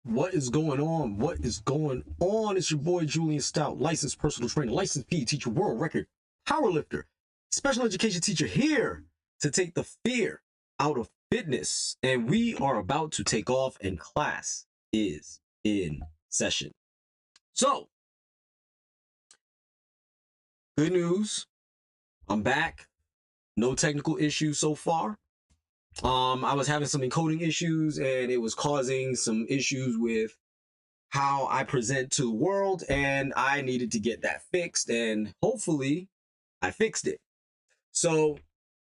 What is going on? What is going on? It's your boy Julien Stoutt, licensed personal trainer, licensed PE teacher, world record powerlifter, special education teacher, here to take the fear out of fitness. And we are about to take off, and class is in session. So, good news. I'm back. No technical issues so far. I was having some encoding issues, and it was causing some issues with how I present to the world, and I needed to get that fixed, and hopefully I fixed it. So,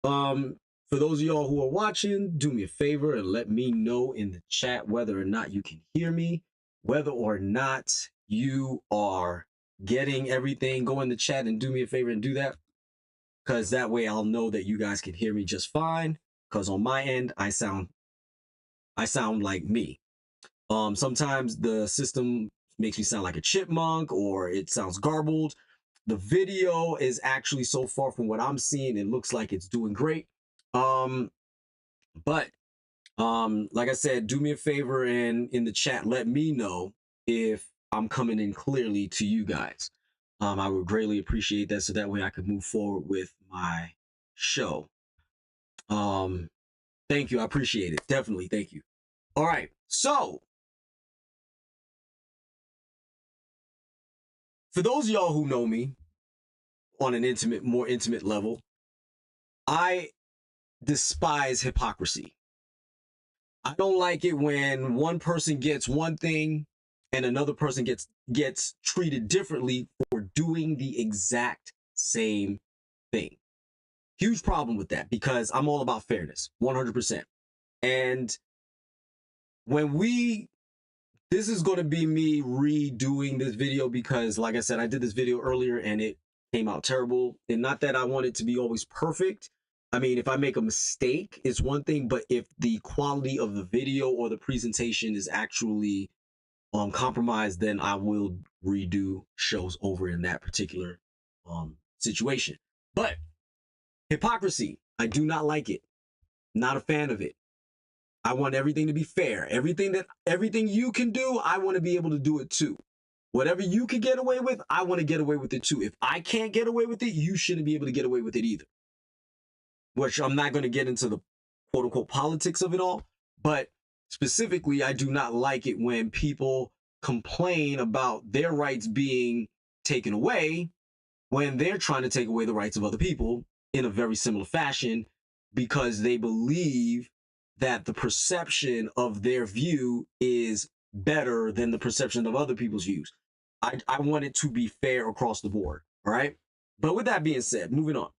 for those of y'all who are watching, do me a favor and let me know in the chat whether or not you can hear me, whether or not you are getting everything. Go in the chat and do me a favor and do that, because that way I'll know that you guys can hear me just fine. Because on my end, I sound like me. Sometimes the system makes me sound like a chipmunk, or it sounds garbled. The video is actually, so far from what I'm seeing, it looks like it's doing great. Like I said, do me a favor and in the chat, let me know if I'm coming in clearly to you guys. I would greatly appreciate that, so that way I could move forward with my show. Thank you. I appreciate it. Definitely. Thank you. All right. So, for those of y'all who know me on an more intimate level, I despise hypocrisy. I don't like it when one person gets one thing and another person gets treated differently for doing the exact same thing. Huge problem with that, because I'm all about fairness, 100%. And when this is going to be me redoing this video, because like I said, I did this video earlier and it came out terrible. And not that I want it to be always perfect. I mean, if I make a mistake, it's one thing, but if the quality of the video or the presentation is actually compromised, then I will redo shows over in that particular situation. But hypocrisy, I do not like it. Not a fan of it. I want everything to be fair. Everything you can do, I want to be able to do it too. Whatever you can get away with, I want to get away with it too. If I can't get away with it, you shouldn't be able to get away with it either. Which I'm not going to get into the quote unquote politics of it all, but specifically, I do not like it when people complain about their rights being taken away when they're trying to take away the rights of other people in a very similar fashion, because they believe that the perception of their view is better than the perception of other people's views. I want it to be fair across the board, all right? But with that being said, moving on.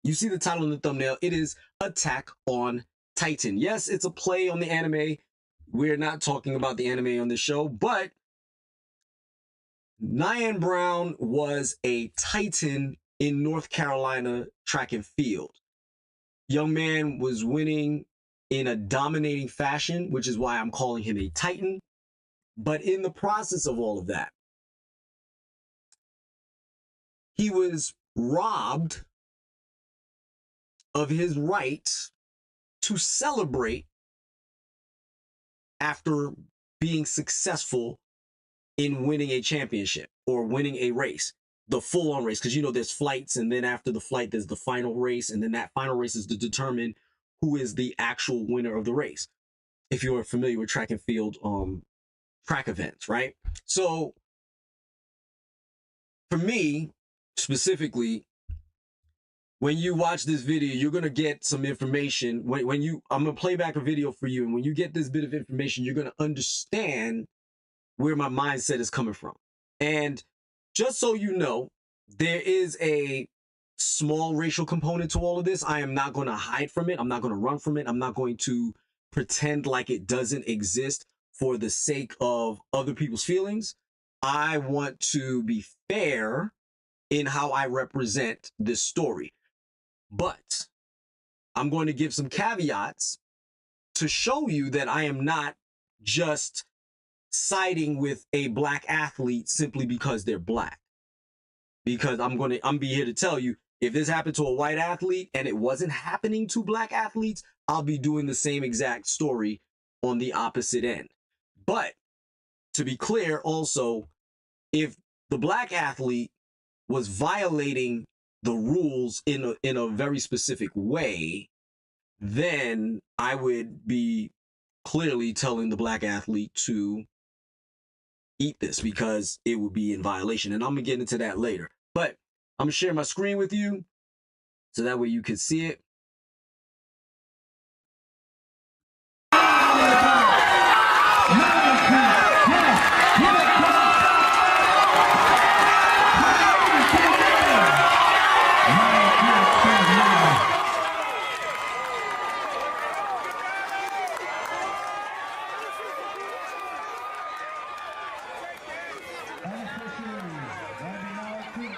You see the title in the thumbnail. It is Attack on Titan. Yes, it's a play on the anime. We're not talking about the anime on this show, but Nyan Brown was a Titan in North Carolina track and field. Young man was winning in a dominating fashion, which is why I'm calling him a Titan. But in the process of all of that, he was robbed of his right to celebrate after being successful in winning a championship or winning a race, the full-on race. Because, you know, there's flights, and then after the flight, there's the final race, and then that final race is to determine who is the actual winner of the race. If you're familiar with track and field track events, right? So for me, specifically, when you watch this video, you're going to get some information. I'm going to play back a video for you. And when you get this bit of information, you're going to understand where my mindset is coming from. And just so you know, there is a small racial component to all of this. I am not going to hide from it. I'm not going to run from it. I'm not going to pretend like it doesn't exist for the sake of other people's feelings. I want to be fair in how I represent this story. But I'm going to give some caveats to show you that I am not just siding with a black athlete simply because they're black. Because I'm be here to tell you, if this happened to a white athlete and it wasn't happening to black athletes, I'll be doing the same exact story on the opposite end. But to be clear also, if the black athlete was violating the rules in a very specific way, then I would be clearly telling the black athlete to eat this, because it would be in violation. And I'm gonna get into that later. But I'm gonna share my screen with you so that way you can see it.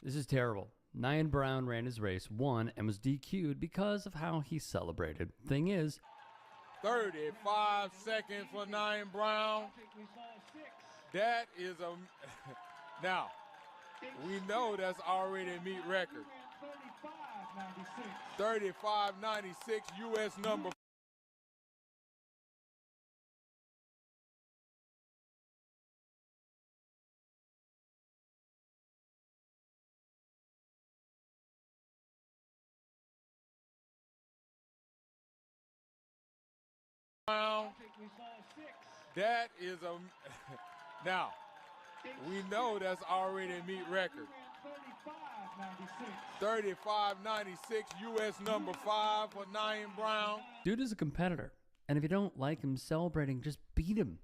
This is terrible. Nyan Brown ran his race, won, and was DQ'd because of how he celebrated. Thing is, 35 seconds for Nyan Brown. That is a... Now, we know that's already a meet record. 35.96, U.S. number. That is a... Now, we know that's already a meet record. 35.96, U.S. number 5 for Nyan Brown. dude is a competitor. And if you don't like him celebrating, just beat him.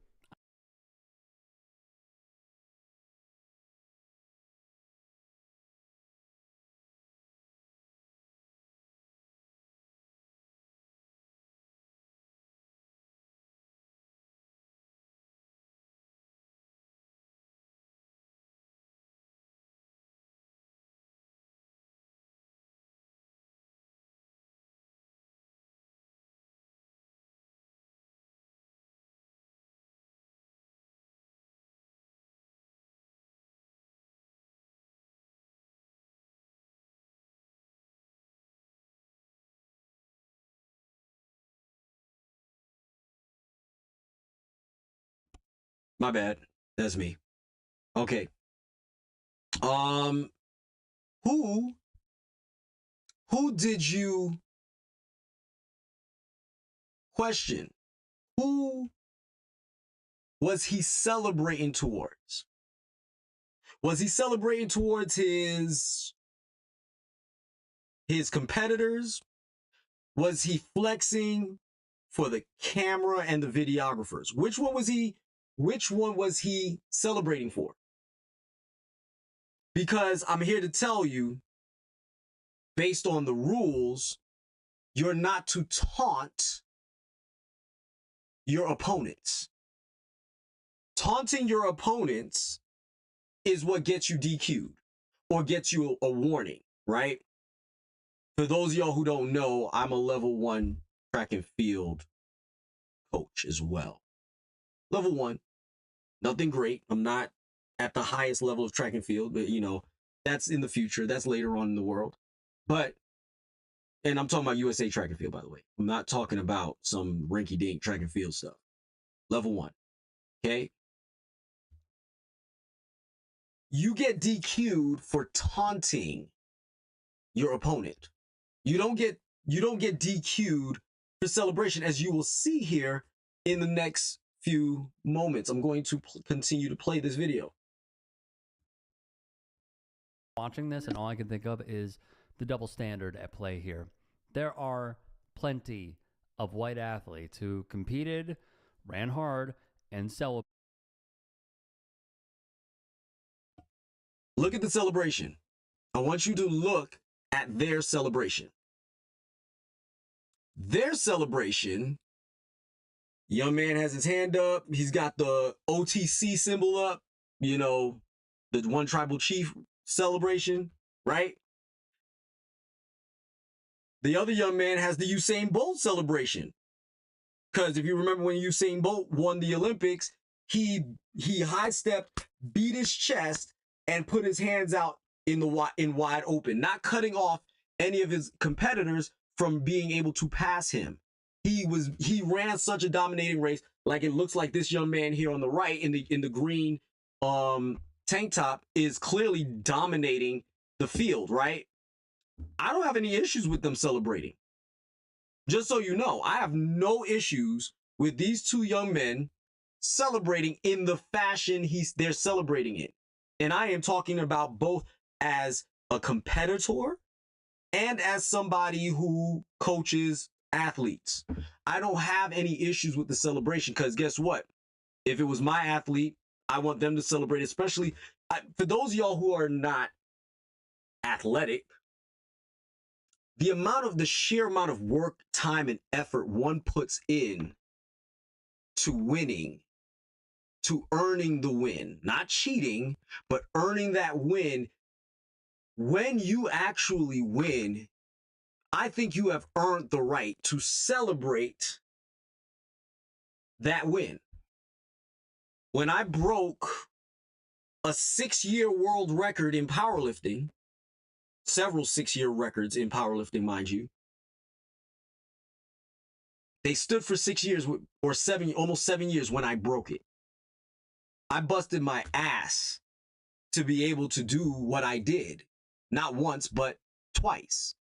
My bad. That's me. Okay. Who did you question? Who was he celebrating towards? Was he celebrating towards his competitors? Was he flexing for the camera and the videographers? Which one was he celebrating for? Because I'm here to tell you, based on the rules, you're not to taunt your opponents. Taunting your opponents is what gets you DQ'd or gets you a warning, right? For those of y'all who don't know, I'm a level 1 track and field coach as well. Level 1. Nothing great. I'm not at the highest level of track and field, but you know, that's in the future. That's later on in the world. But, and I'm talking about USA track and field, by the way. I'm not talking about some rinky-dink track and field stuff. Level 1. Okay. You get DQ'd for taunting your opponent. You don't get DQ'd for celebration, as you will see here in the next few moments. I'm going to continue to play this video. Watching this, and all I can think of is the double standard at play here. There are plenty of white athletes who competed, ran hard, and celebrated. Look at the celebration. I want you to look at their celebration. Their celebration, young man has his hand up. He's got the OTC symbol up, you know, the one tribal chief celebration, right? The other young man has the Usain Bolt celebration. Because if you remember when Usain Bolt won the Olympics, he high stepped, beat his chest, and put his hands out in wide open, not cutting off any of his competitors from being able to pass him. He ran such a dominating race, like it looks like this young man here on the right in the green tank top is clearly dominating the field, right? I don't have any issues with them celebrating. Just so you know, I have no issues with these two young men celebrating in the fashion they're celebrating it. And I am talking about both as a competitor and as somebody who coaches athletes. I don't have any issues with the celebration, because guess what? If it was my athlete, I want them to celebrate, especially for those of y'all who are not athletic. The sheer amount of work, time, and effort one puts in to winning, to earning the win, not cheating, but earning that win. When you actually win, I think you have earned the right to celebrate that win. When I broke a 6-year world record in powerlifting, several 6-year records in powerlifting, mind you, they stood for 6 years or almost 7 years when I broke it. I busted my ass to be able to do what I did, not once, but twice.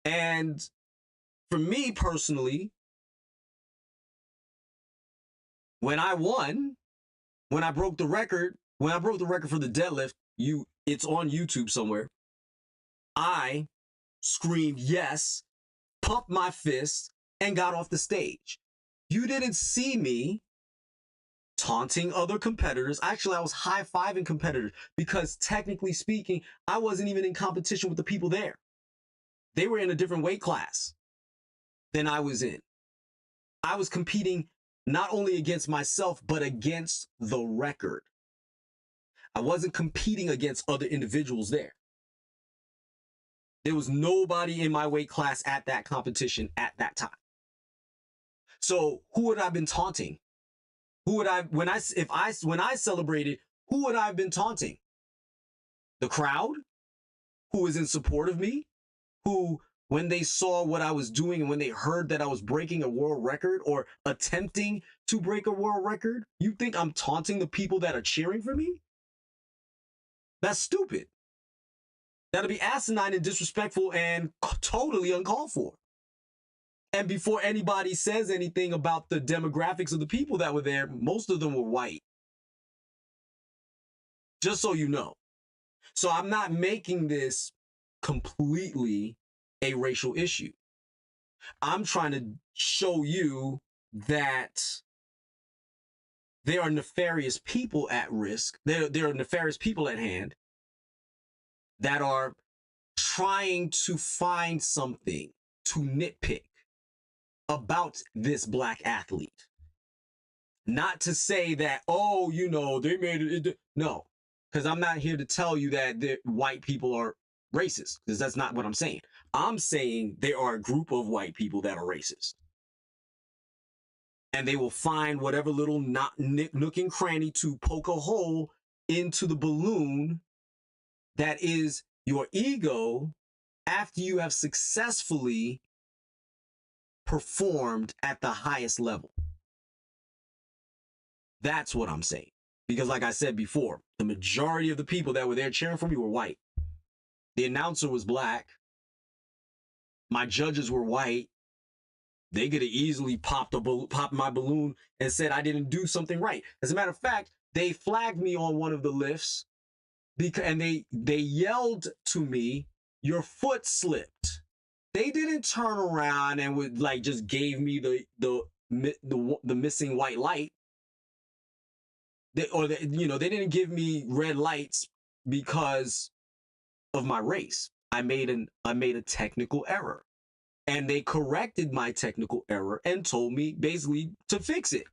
And for me personally, when I won, when I broke the record for the deadlift, it's on YouTube somewhere, I screamed yes, pumped my fist, and got off the stage. You didn't see me taunting other competitors. Actually, I was high-fiving competitors, because technically speaking, I wasn't even in competition with the people there. They were in a different weight class than I was in. I was competing not only against myself, but against the record. I wasn't competing against other individuals there. There was nobody in my weight class at that competition at that time. So who would I have been taunting? When I celebrated, who would I have been taunting? The crowd, who was in support of me, who, when they saw what I was doing and when they heard that I was breaking a world record or attempting to break a world record, you think I'm taunting the people that are cheering for me? That's stupid. That'll be asinine and disrespectful and totally uncalled for. And before anybody says anything about the demographics of the people that were there, most of them were white. Just so you know. So I'm not making this completely a racial issue. I'm trying to show you that there are nefarious people at risk. There are nefarious people at hand that are trying to find something to nitpick about this black athlete. Not to say that, oh, you know, they made it. No, because I'm not here to tell you that white people are racist, because that's not what I'm saying. I'm saying there are a group of white people that are racist. and they will find whatever little nook and cranny to poke a hole into the balloon that is your ego after you have successfully performed at the highest level. That's what I'm saying. Because like I said before, the majority of the people that were there cheering for me were white. The announcer was black. My judges were white. They could have easily popped my balloon and said I didn't do something right. As a matter of fact, they flagged me on one of the lifts and they yelled to me, "Your foot slipped." They didn't turn around and would like just gave me the missing white light. They didn't give me red lights because of my race. I made a technical error. And they corrected my technical error and told me basically to fix it.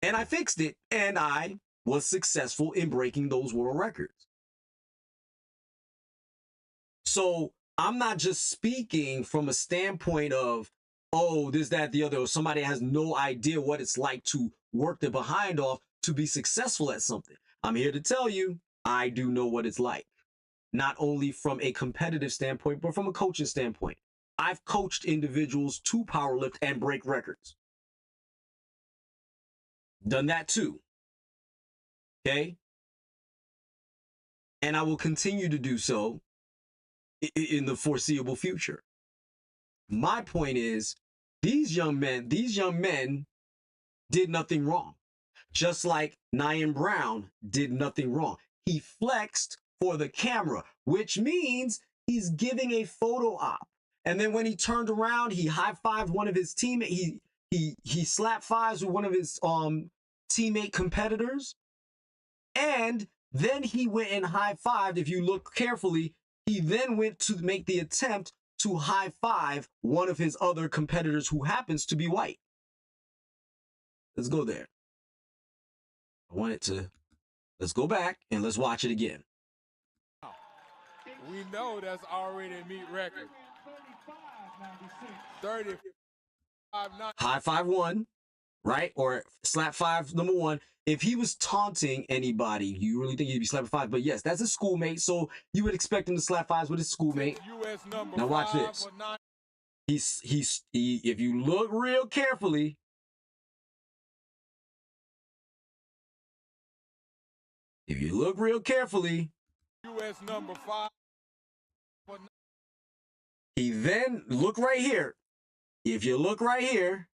And I fixed it, and I was successful in breaking those world records. So I'm not just speaking from a standpoint of, oh, this, that, the other, or somebody has no idea what it's like to work their behind off to be successful at something. I'm here to tell you, I do know what it's like. Not only from a competitive standpoint, but from a coaching standpoint. I've coached individuals to powerlift and break records. Done that too. Okay? And I will continue to do so in the foreseeable future. My point is, these young men did nothing wrong. Just like Nyan Brown did nothing wrong. He flexed for the camera, which means he's giving a photo op. And then when he turned around, he high-fived one of his teammates. He slap fives with one of his teammate competitors. And then he went and high-fived. If you look carefully, he then went to make the attempt to high-five one of his other competitors who happens to be white. Let's go there. Let's go back and let's watch it again. We know that's already a meet record. 35. High five one, right? Or slap five number one. If he was taunting anybody, you really think he'd be slapping five? But yes, that's a schoolmate, so you would expect him to slap fives with his schoolmate. Now watch this. If you look real carefully, US number 5. He then, look right here. If you look right here,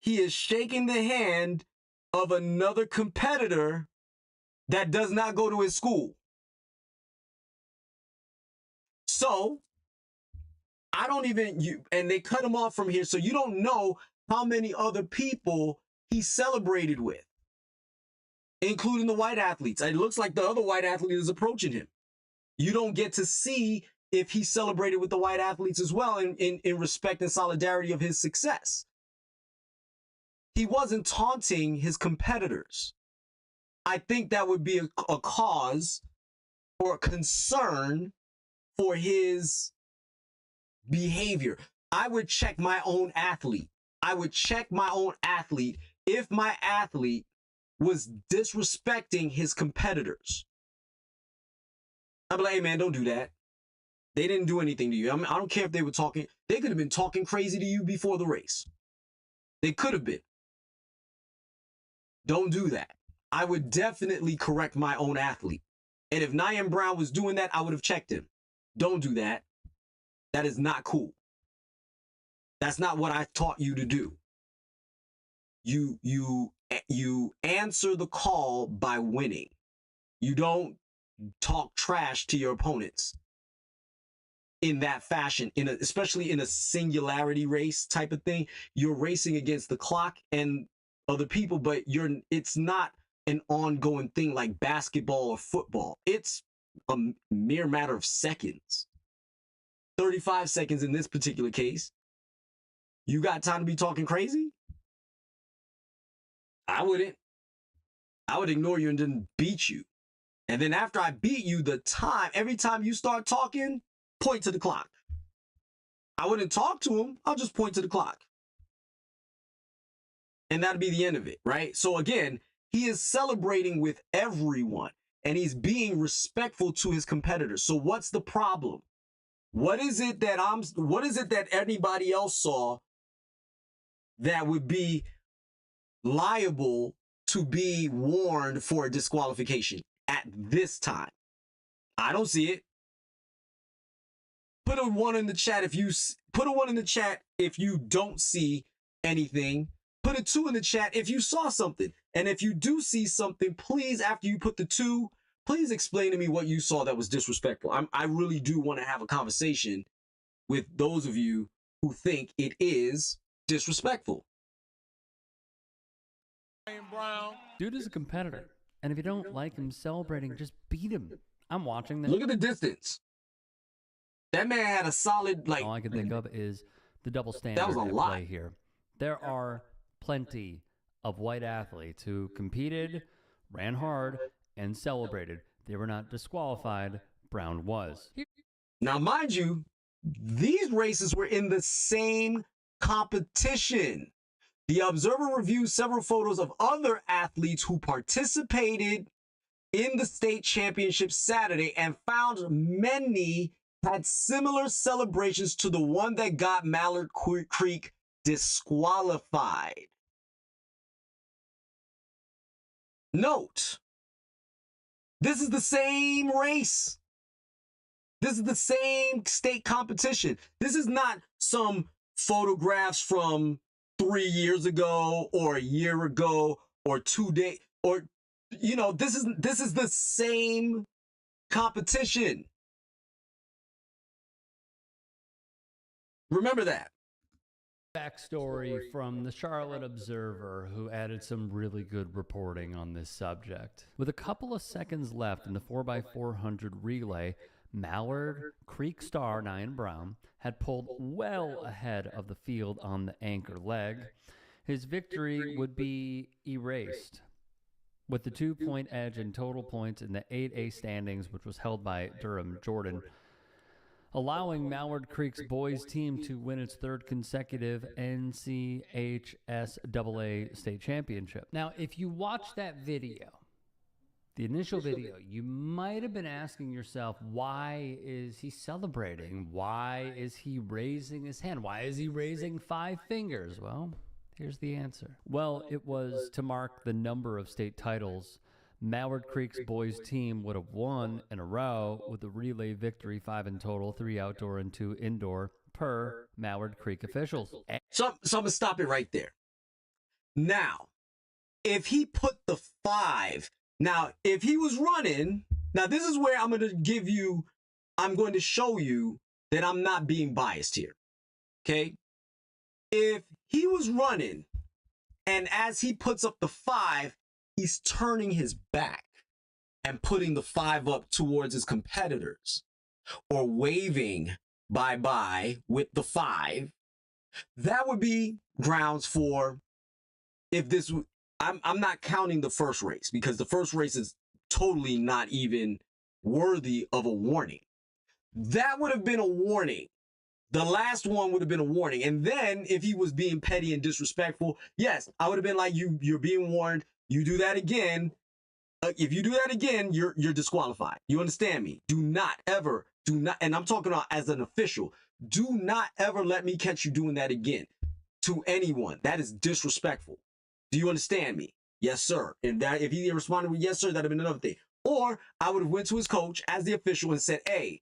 he is shaking the hand of another competitor that does not go to his school. So, and they cut him off from here, so you don't know how many other people he celebrated with, including the white athletes. It looks like the other white athlete is approaching him. You don't get to see if he celebrated with the white athletes as well in respect and solidarity of his success. He wasn't taunting his competitors. I think that would be a cause or a concern for his behavior. I would check my own athlete. If my athlete was disrespecting his competitors. I'd be like, hey man, don't do that. They didn't do anything to you. I mean, I don't care if they were talking. They could have been talking crazy to you before the race. They could have been. Don't do that. I would definitely correct my own athlete. And if Nyan Brown was doing that, I would have checked him. Don't do that. That is not cool. That's not what I taught you to do. You answer the call by winning. You don't talk trash to your opponents in that fashion, especially in a singularity race type of thing. You're racing against the clock and other people, but it's not an ongoing thing like basketball or football. It's a mere matter of seconds. 35 seconds in this particular case. You got time to be talking crazy? I wouldn't. I would ignore you and then beat you. And then after I beat you, every time you start talking, point to the clock. I wouldn't talk to him. I'll just point to the clock. And that'd be the end of it, right? So again, he is celebrating with everyone and he's being respectful to his competitors. So what's the problem? What is it that anybody else saw that would be liable to be warned for a disqualification at this time? I don't see it. Put a 1 in the chat if you don't see anything. Put a 2 in the chat if you saw something. And if you do see something, please, after you put the 2, please explain to me what you saw that was disrespectful. I really do want to have a conversation with those of you who think it is disrespectful. Nyan Brown. Dude is a competitor. And if you don't like him celebrating, just beat him. I'm watching this. Look at the distance. That man had a solid, like... All I can think of is the double standard that was a at lot. play here. There are plenty of white athletes who competed, ran hard, and celebrated. They were not disqualified. Brown was. Now, mind you, these races were in the same competition. The Observer reviewed several photos of other athletes who participated in the state championship Saturday and found many had similar celebrations to the one that got Mallard Creek disqualified. Note, this is the same race. This is the same state competition. This is not some photographs from 3 years ago or a year ago or 2 days or, you know, this is the same competition. Remember that. Backstory from the Charlotte Observer, who added some really good reporting on this subject. With a couple of seconds left in the 4x400 relay, Mallard Creek star Nyan Brown had pulled well ahead of the field on the anchor leg. His victory would be erased with the 2-point edge in total points in the 8A standings, which was held by Durham Jordan, allowing Mallard Creek's boys team to win its 3rd consecutive NCHSAA state championship. Now, if you watch that video, the initial video, you might have been asking yourself, why is he celebrating? Why is he raising his hand? Why is he raising 5 fingers? Well, here's the answer. Well, it was to mark the number of state titles Mallard Creek's boys team would have won in a row with a relay victory, 5 in total, 3 outdoor and 2 indoor, per Mallard Creek officials. So I'm going to stop it right there. Now, if he put the 5, now, if he was running, now this is where I'm going to show you that I'm not being biased here. Okay? If he was running and as he puts up the 5, he's turning his back and putting the 5 up towards his competitors or waving bye-bye with the 5, that would be grounds for, if this, I'm not counting the first race because the first race is totally not even worthy of a warning. That would have been a warning. The last one would have been a warning. And then if he was being petty and disrespectful, yes, I would have been like, you're being warned. You do that again. If you do that again, you're disqualified. You understand me? Do not, and I'm talking about as an official, do not ever let me catch you doing that again to anyone. That is disrespectful. Do you understand me? Yes, sir. And that if he responded with yes, sir, that'd have been another thing. Or I would have went to his coach as the official and said, hey,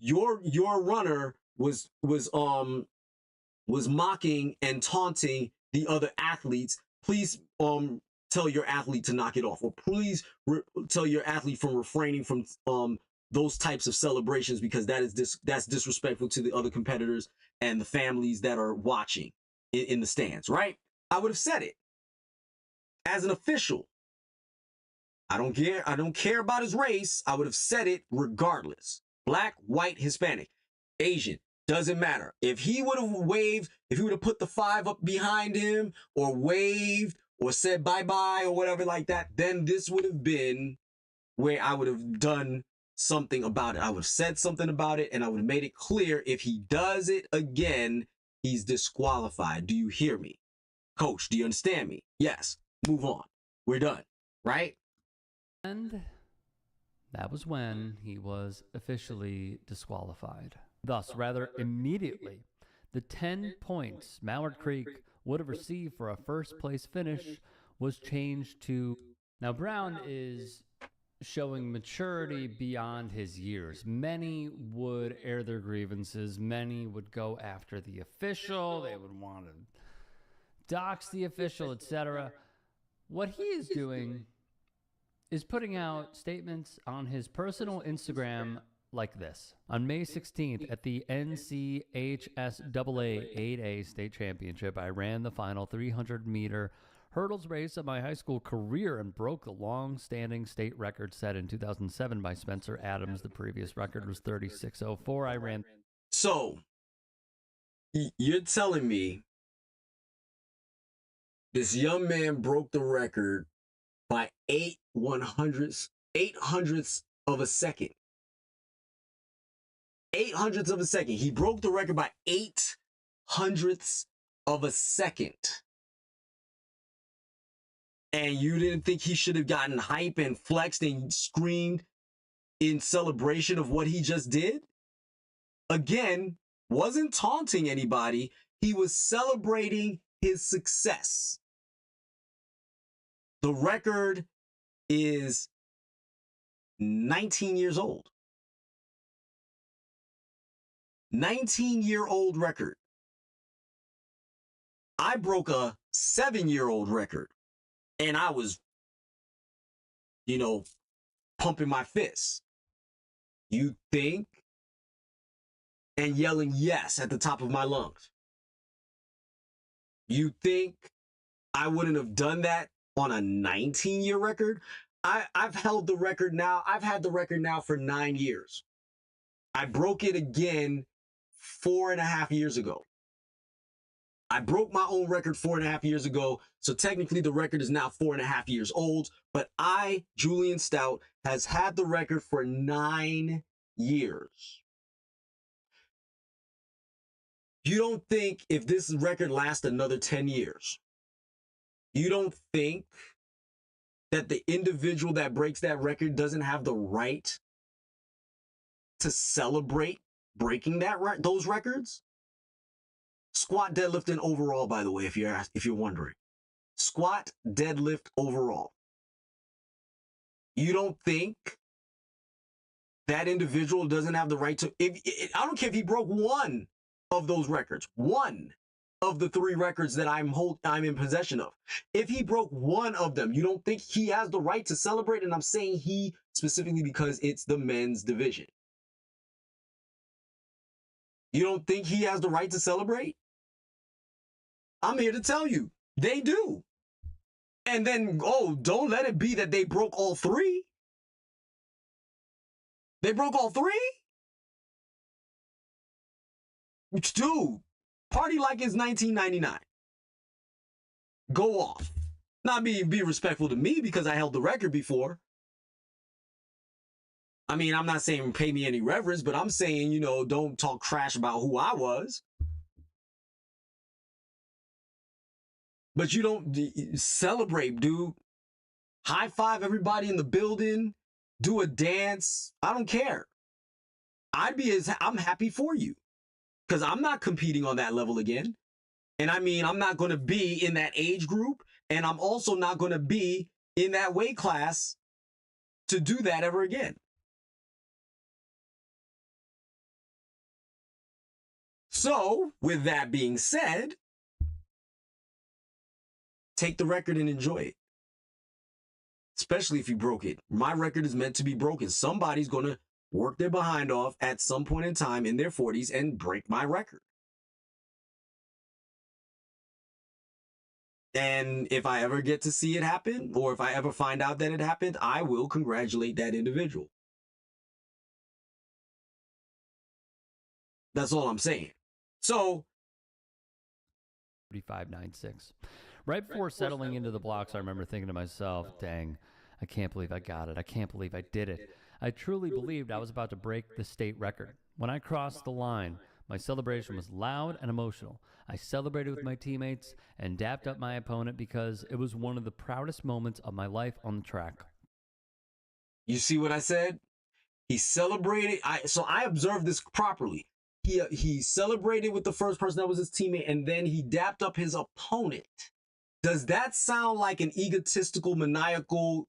your runner was mocking and taunting the other athletes. Please tell your athlete to knock it off, or please tell your athlete from refraining from those types of celebrations because that's disrespectful to the other competitors and the families that are watching in the stands, right? I would have said it as an official. I don't care about his race. I would have said it regardless. Black, white, Hispanic, Asian, doesn't matter. If he would have waved, if he would have put the 5 up behind him or waved or said bye-bye or whatever like that, then this would have been where I would have done something about it. I would have said something about it and I would have made it clear if he does it again, he's disqualified. Do you hear me? Coach, do you understand me? Yes. Move on. We're done. Right? And that was when he was officially disqualified. Thus, rather immediately, the 10 points Mallard Creek would have received for a first-place finish was changed to... Now, Brown is showing maturity beyond his years. Many would air their grievances. Many would go after the official. They would want to dox the official, etc. What he is doing is putting out statements on his personal Instagram like this. On May 16th at the NCHSAA 8A State Championship, I ran the final 300-meter hurdles race of my high school career and broke the long-standing state record set in 2007 by Spencer Adams. The previous record was 36:04. I ran... So, you're telling me this young man broke the record by 8/100ths of a second. 8/100ths of a second. He broke the record by 8/100ths of a second. And you didn't think he should have gotten hype and flexed and screamed in celebration of what he just did? Again, wasn't taunting anybody. He was celebrating his success. The record is 19 years old. 19-year-old record. I broke a 7-year-old record. And I was, pumping my fists. You think? And yelling yes at the top of my lungs. You think I wouldn't have done that on a 19-year record? I've held the record now. I've had the record now for 9 years. I broke it again 4.5 years ago. I broke my own record 4.5 years ago, so technically the record is now 4.5 years old, but I, Julien Stoutt, has had the record for 9 years. You don't think if this record lasts another 10 years, you don't think that the individual that breaks that record doesn't have the right to celebrate breaking those records? Squat, deadlift, and overall, by the way, if you're wondering. Squat, deadlift, overall. You don't think that individual doesn't have the right to... I don't care if he broke one of those records. One of the 3 records that I'm in possession of. If he broke one of them, you don't think he has the right to celebrate? And I'm saying he specifically because it's the men's division. You don't think he has the right to celebrate? I'm here to tell you, they do. And then, don't let it be that they broke all 3. They broke all 3? Dude, party like it's 1999. Go off. Not be respectful to me because I held the record before. I mean, I'm not saying pay me any reverence, but I'm saying, don't talk trash about who I was. But you don't celebrate, dude. High five everybody in the building. Do a dance. I don't care. I'm happy for you. Because I'm not competing on that level again. And I mean, I'm not going to be in that age group. And I'm also not going to be in that weight class to do that ever again. So, with that being said, take the record and enjoy it. Especially if you broke it. My record is meant to be broken. Somebody's going to work their behind off at some point in time in their 40s and break my record. And if I ever get to see it happen, or if I ever find out that it happened, I will congratulate that individual. That's all I'm saying. So, 35.96. Right before settling into the blocks, I remember thinking to myself, dang, I can't believe I got it. I can't believe I did it. I truly believed I was about to break the state record. When I crossed the line, My celebration was loud and emotional. I celebrated with my teammates and dapped up my opponent because it was one of the proudest moments of my life on the track. You see what I said? He celebrated. So I observed this properly. He celebrated with the first person that was his teammate, and then he dapped up his opponent. Does that sound like an egotistical, maniacal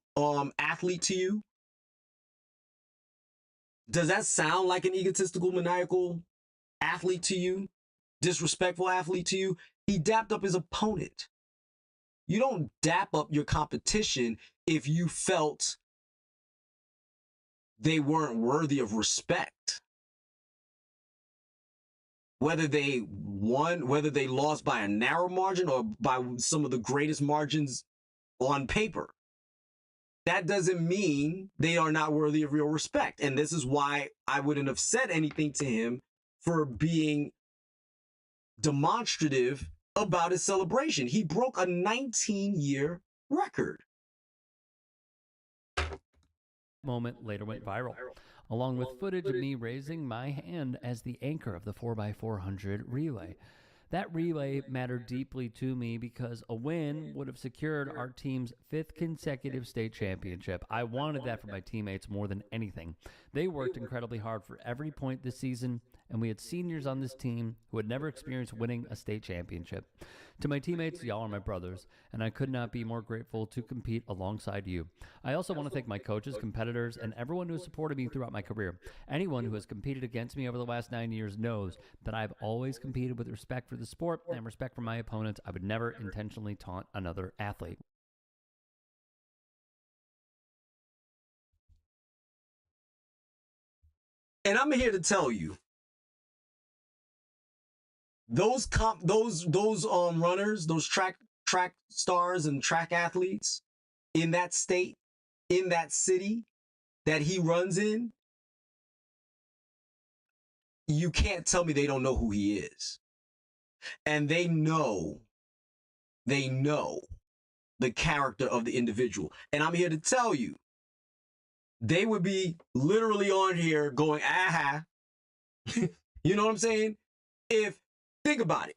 athlete to you? Does that sound like an egotistical, maniacal athlete to you? Disrespectful athlete to you? He dapped up his opponent. You don't dap up your competition if you felt they weren't worthy of respect. Whether they won, whether they lost by a narrow margin or by some of the greatest margins on paper, that doesn't mean they are not worthy of your respect. And this is why I wouldn't have said anything to him for being demonstrative about his celebration. He broke a 19-year record. Moment later went viral, along with footage of me raising my hand as the anchor of the 4x400 relay. That relay mattered deeply to me because a win would have secured our team's 5th consecutive state championship. I wanted that for my teammates more than anything. They worked incredibly hard for every point this season, and we had seniors on this team who had never experienced winning a state championship. To my teammates, y'all are my brothers, and I could not be more grateful to compete alongside you. I also want to thank my coaches, competitors, and everyone who has supported me throughout my career. Anyone who has competed against me over the last 9 years knows that I've always competed with respect for the sport and respect for my opponents. I would never intentionally taunt another athlete. And I'm here to tell you, those runners, those track stars and track athletes in that state, in that city that he runs in, you can't tell me they don't know who he is. And they know the character of the individual. And I'm here to tell you, they would be literally on here going, aha. You know what I'm saying? Think about it.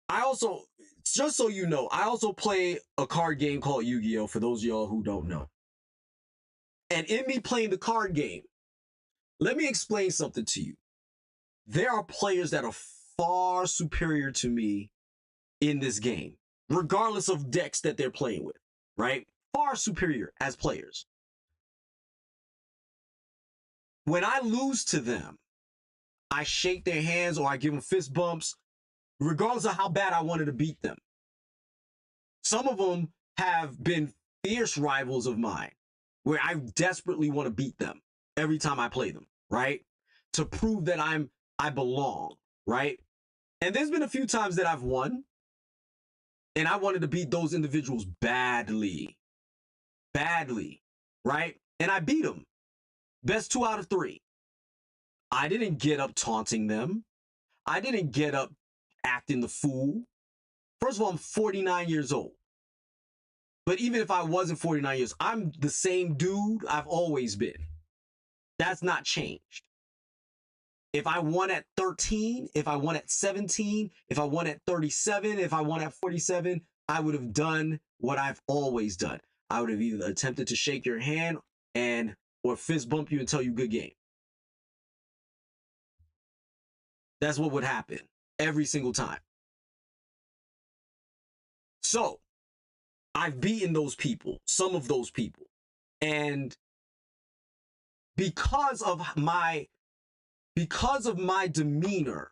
I also, just so you know, I also play a card game called Yu-Gi-Oh! For those of y'all who don't know. And in me playing the card game, let me explain something to you. There are players that are far superior to me in this game, regardless of decks that they're playing with, right? Far superior as players. When I lose to them, I shake their hands or I give them fist bumps, regardless of how bad I wanted to beat them. Some of them have been fierce rivals of mine, where I desperately want to beat them every time I play them, right? To prove that I belong, right? And there's been a few times that I've won, and I wanted to beat those individuals badly, right? And I beat them. Best 2 out of 3. I didn't get up taunting them. I didn't get up acting the fool. First of all, I'm 49 years old. But even if I wasn't 49 years, I'm the same dude I've always been. That's not changed. If I won at 13, if I won at 17, if I won at 37, if I won at 47, I would have done what I've always done. I would have either attempted to shake your hand or fist bump you and tell you good game. That's what would happen every single time. So I've beaten those people, some of those people. And because of my demeanor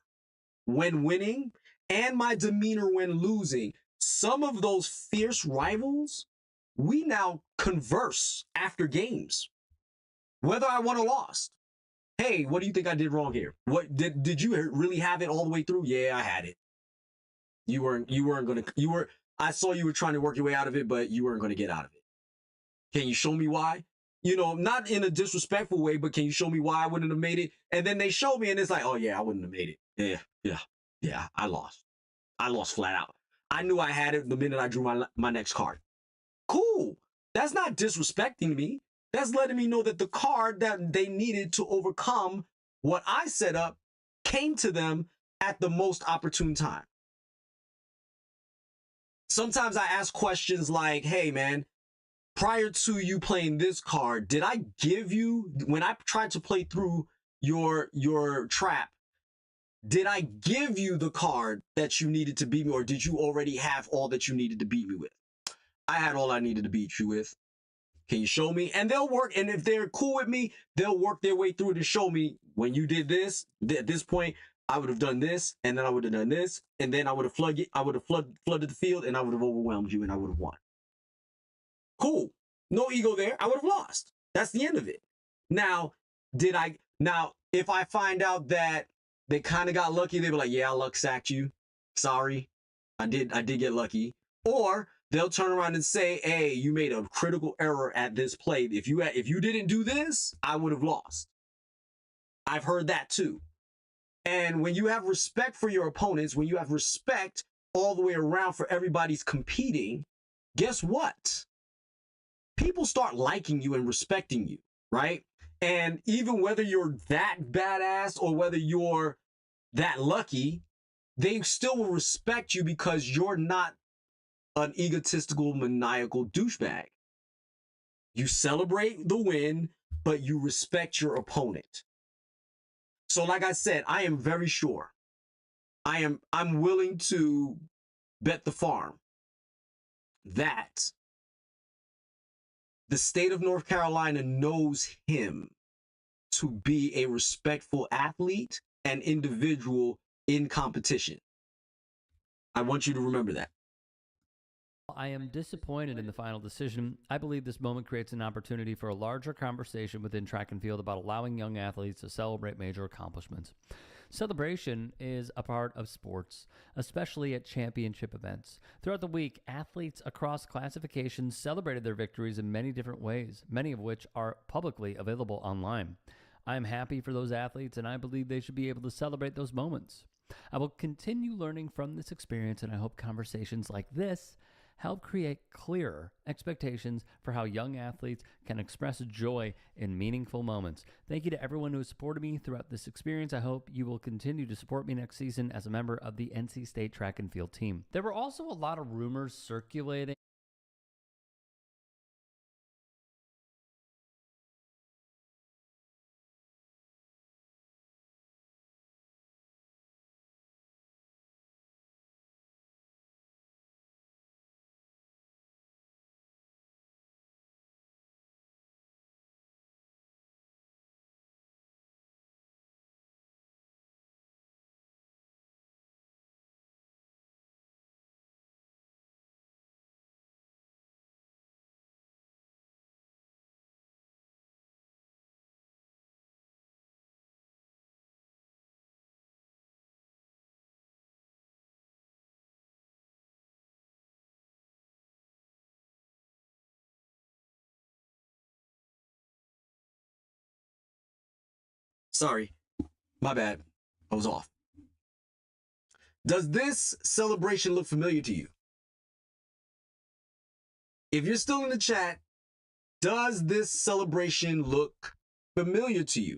when winning and my demeanor when losing, some of those fierce rivals, we now converse after games, whether I won or lost. Hey, what do you think I did wrong here? What did you really have it all the way through? Yeah, I had it. I saw you were trying to work your way out of it, but you weren't going to get out of it. Can you show me why? You know, not in a disrespectful way, but can you show me why I wouldn't have made it? And then they show me and it's like, oh yeah, I wouldn't have made it. Yeah, I lost. I lost flat out. I knew I had it the minute I drew my next card. Cool. That's not disrespecting me. That's letting me know that the card that they needed to overcome what I set up came to them at the most opportune time. Sometimes I ask questions like, hey man, prior to you playing this card, did I give you, when I tried to play through your trap, did I give you the card that you needed to beat me, or did you already have all that you needed to beat me with? I had all I needed to beat you with. Can you show me? And they'll work, and if they're cool with me, they'll work their way through to show me, when you did this, at this point, I would have done this, and then I would have done this, and then I would have flooded the field, and I would have overwhelmed you, and I would have won. Cool. No ego there. I would have lost. That's the end of it. Now, if I find out that they kind of got lucky, they were like, yeah, I luck sacked you. Sorry. I did get lucky. Or they'll turn around and say, hey, you made a critical error at this play. If you didn't do this, I would have lost. I've heard that too. And when you have respect for your opponents, when you have respect all the way around for everybody's competing, guess what? People start liking you and respecting you, right? And even whether you're that badass or whether you're that lucky, they still will respect you because you're not an egotistical, maniacal douchebag. You celebrate the win, but you respect your opponent. So like I said, I am very sure. I'm willing to bet the farm that the state of North Carolina knows him to be a respectful athlete and individual in competition. I want you to remember that. I am disappointed in the final decision. I believe this moment creates an opportunity for a larger conversation within track and field about allowing young athletes to celebrate major accomplishments. Celebration is a part of sports, especially at championship events. Throughout the week, athletes across classifications celebrated their victories in many different ways, many of which are publicly available online. I am happy for those athletes, and I believe they should be able to celebrate those moments. I will continue learning from this experience, and I hope conversations like this help create clearer expectations for how young athletes can express joy in meaningful moments. Thank you to everyone who has supported me throughout this experience. I hope you will continue to support me next season as a member of the NC State track and field team. There were also a lot of rumors circulating. Sorry, my bad. I was off. Does this celebration look familiar to you? If you're still in the chat, does this celebration look familiar to you?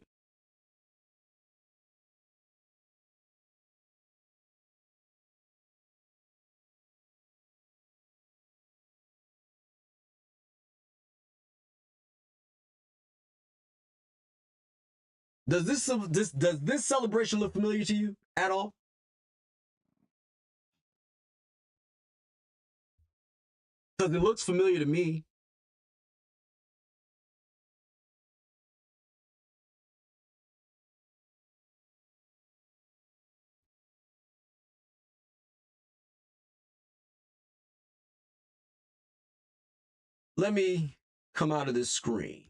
Does this celebration look familiar to you at all? Because it looks familiar to me. Let me come out of this screen.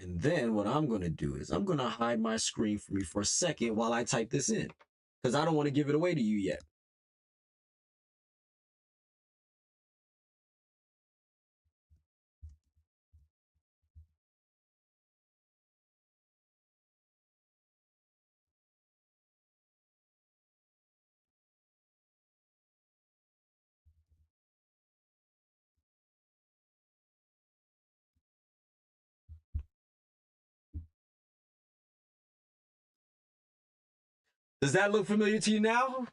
And then what I'm going to do is I'm going to hide my screen for me for a second while I type this in, because I don't want to give it away to you yet. Does that look familiar to you now?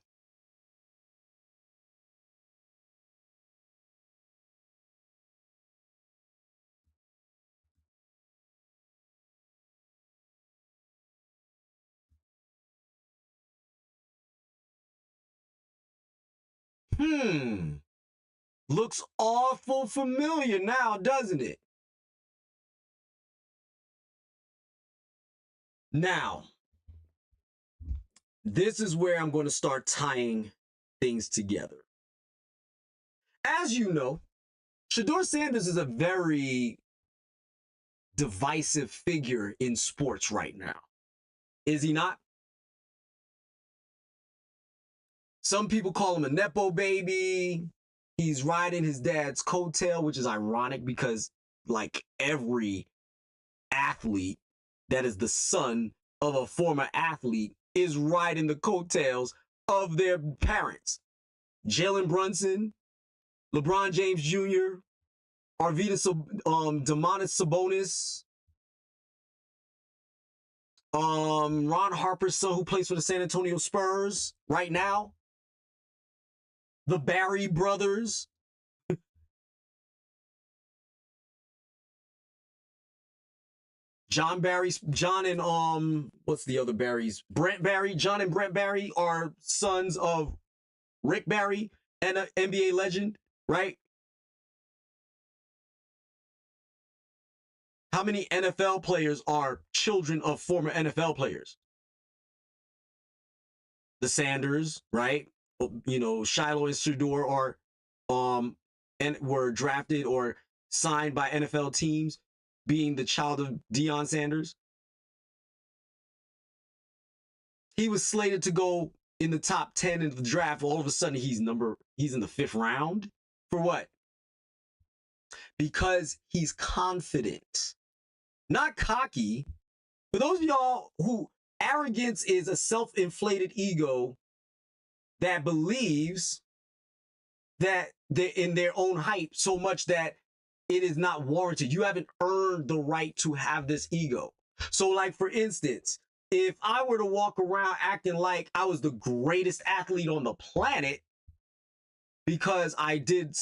Looks awful familiar now, doesn't it? Now, this is where I'm going to start tying things together. As you know, Shedeur Sanders is a very divisive figure in sports right now. Is he not? Some people call him a Nepo baby. He's riding his dad's coattail, which is ironic because, like, every athlete that is the son of a former athlete is riding the coattails of their parents. Jalen Brunson, LeBron James Jr., Domantas Sabonis, Ron Harper's son, who plays for the San Antonio Spurs right now, the Barry brothers. John and what's the other Barrys? Brent Barry. John and Brent Barry are sons of Rick Barry and an NBA legend, right? How many NFL players are children of former NFL players? The Sanders, right? You know, Shiloh and Shedeur are and were drafted or signed by NFL teams, being the child of Deion Sanders. He was slated to go in the top 10 in the draft. All of a sudden, he's in the 5th round. For what? Because he's confident, not cocky. For those of y'all who arrogance is a self-inflated ego that believes that they're in their own hype so much that it is not warranted. You haven't earned the right to have this ego. So, like, for instance, if I were to walk around acting like I was the greatest athlete on the planet because I did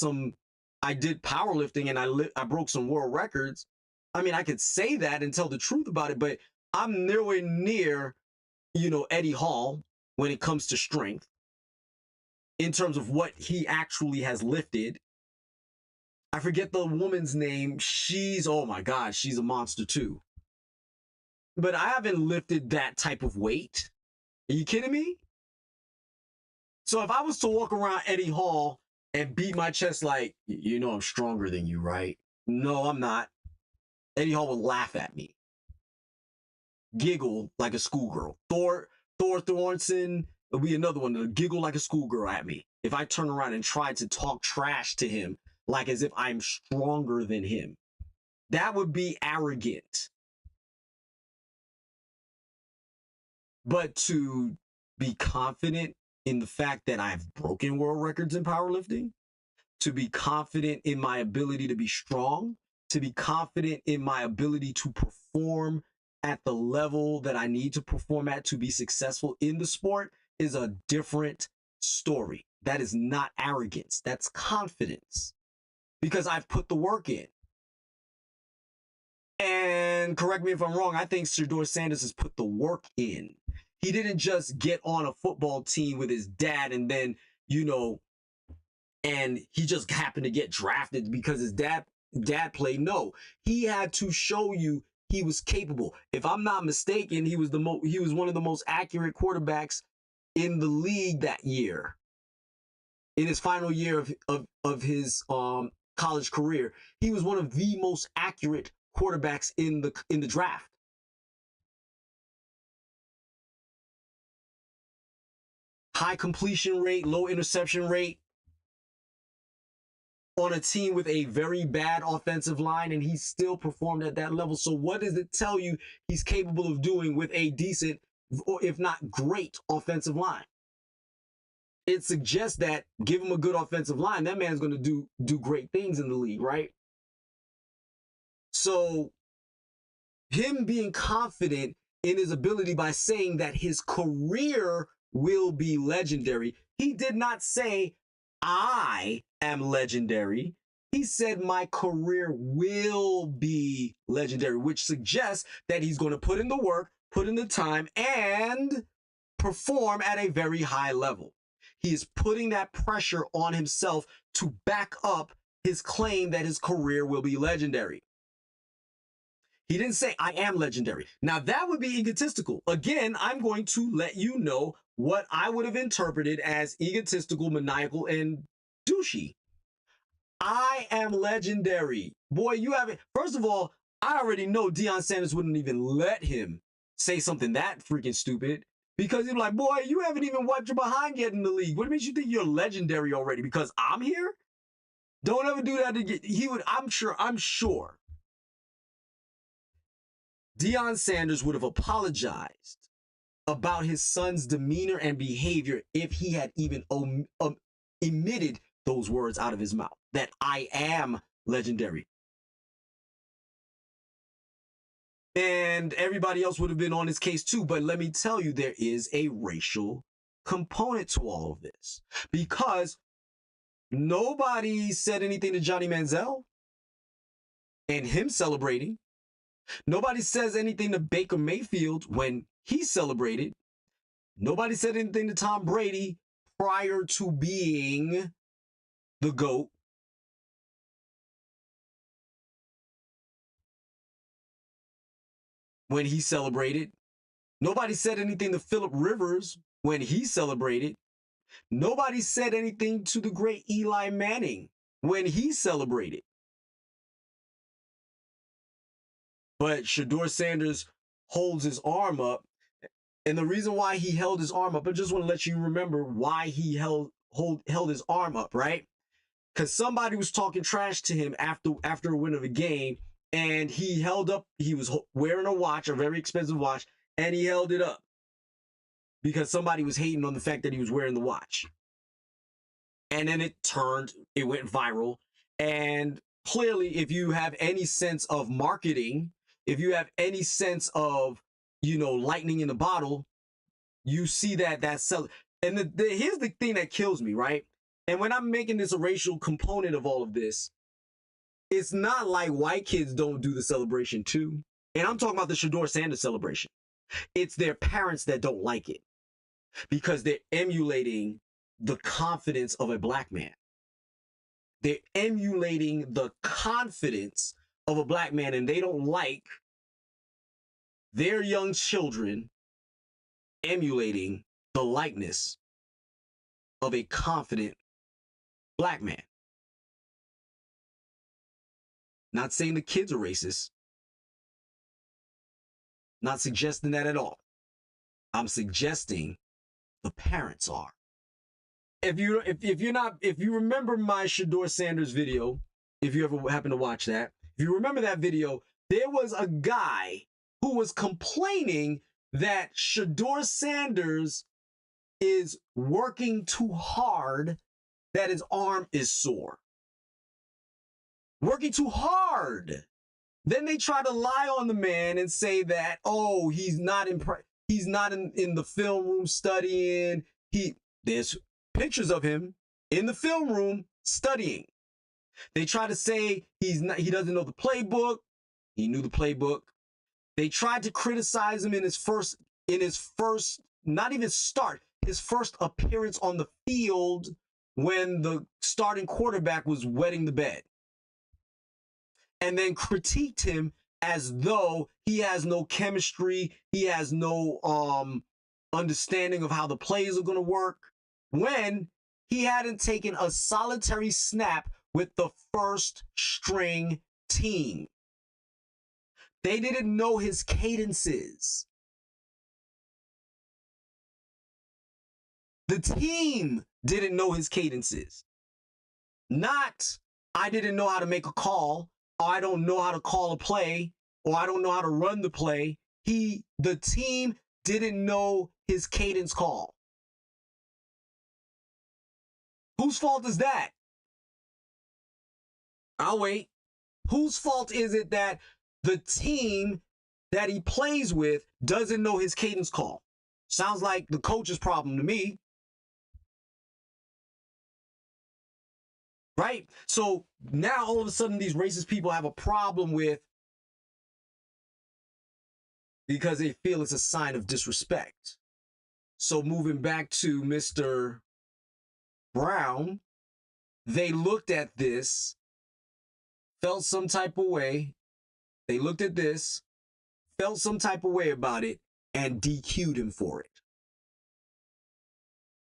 powerlifting and I broke some world records, I mean, I could say that and tell the truth about it, but I'm nowhere near, you know, Eddie Hall when it comes to strength in terms of what he actually has lifted. I forget the woman's name. Oh my God, she's a monster too. But I haven't lifted that type of weight. Are you kidding me? So if I was to walk around Eddie Hall and beat my chest like, you know, I'm stronger than you, right? No, I'm not. Eddie Hall would laugh at me. Giggle like a schoolgirl. Thor Thornton would be another one to giggle like a schoolgirl at me if I turn around and try to talk trash to him like as if I'm stronger than him. That would be arrogant. But to be confident in the fact that I've broken world records in powerlifting, to be confident in my ability to be strong, to be confident in my ability to perform at the level that I need to perform at to be successful in the sport is a different story. That is not arrogance. That's confidence. Because I've put the work in. And correct me if I'm wrong, I think Shedeur Sanders has put the work in. He didn't just get on a football team with his dad and then, you know, and he just happened to get drafted because his dad played. No, he had to show you he was capable. If I'm not mistaken, he was one of the most accurate quarterbacks in the league that year. In his final year of his college career, he was one of the most accurate quarterbacks in the draft. High completion rate, low interception rate on a team with a very bad offensive line, and he still performed at that level. So what does it tell you he's capable of doing with a decent, or if not great, offensive line? It suggests that give him a good offensive line, that man's going to do great things in the league, right? So him being confident in his ability by saying that his career will be legendary. He did not say, I am legendary. He said my career will be legendary, which suggests that he's going to put in the work, put in the time, and perform at a very high level. He is putting that pressure on himself to back up his claim that his career will be legendary. He didn't say, I am legendary. Now, that would be egotistical. Again, I'm going to let you know what I would have interpreted as egotistical, maniacal, and douchey. I am legendary. Boy, you haven't. First of all, I already know Deion Sanders wouldn't even let him say something that freaking stupid, because he'd be like, boy, you haven't even wiped your behind yet in the league. What makes you think you're legendary already? Because I'm here? Don't ever do that again. He would, I'm sure Deion Sanders would have apologized about his son's demeanor and behavior if he had even emitted those words out of his mouth, that I am legendary. And everybody else would have been on his case too. But let me tell you, there is a racial component to all of this, because nobody said anything to Johnny Manziel and him celebrating. Nobody says anything to Baker Mayfield when he celebrated. Nobody said anything to Tom Brady prior to being the GOAT. When he celebrated. Nobody said anything to Phillip Rivers when he celebrated. Nobody said anything to the great Eli Manning when he celebrated. But Shedeur Sanders holds his arm up. And the reason why he held his arm up, I just want to let you remember why he held his arm up, right? Because somebody was talking trash to him after a win of a game, and he held up, he was wearing a watch, a very expensive watch, and he held it up because somebody was hating on the fact that he was wearing the watch. And then it went viral. And clearly, if you have any sense of marketing, if you have any sense of, lightning in the bottle, you see that's sell. And here's the thing that kills me, right? And when I'm making this a racial component of all of this, it's not like white kids don't do the celebration too. And I'm talking about the Shedeur Sanders celebration. It's their parents that don't like it because they're emulating the confidence of a black man. They're emulating the confidence of a black man, and they don't like their young children emulating the likeness of a confident black man. Not saying the kids are racist. Not suggesting that at all. I'm suggesting the parents are. If you remember my Shedeur Sanders video, if you ever happen to watch that, if you remember that video, there was a guy who was complaining that Shedeur Sanders is working too hard, that his arm is sore. Working too hard. Then they try to lie on the man and say that, oh, he's not in the film room studying. There's pictures of him in the film room studying. They try to say he doesn't know the playbook. He knew the playbook. They tried to criticize him in his first, not even start, his first appearance on the field when the starting quarterback was wetting the bed. And then critiqued him as though he has no chemistry, he has no understanding of how the plays are going to work, when he hadn't taken a solitary snap with the first string team. They didn't know his cadences. The team didn't know his cadences. Not, I didn't know how to make a call, or I don't know how to call a play, or I don't know how to run the play. The team didn't know his cadence call. Whose fault is that? I'll wait. Whose fault is it that the team that he plays with doesn't know his cadence call. Sounds like the coach's problem to me. Right? So now all of a sudden these racist people have a problem with, because they feel it's a sign of disrespect. So moving back to Mr. Brown, they looked at this, felt some type of way. They looked at this, felt some type of way about it, and DQ'd him for it.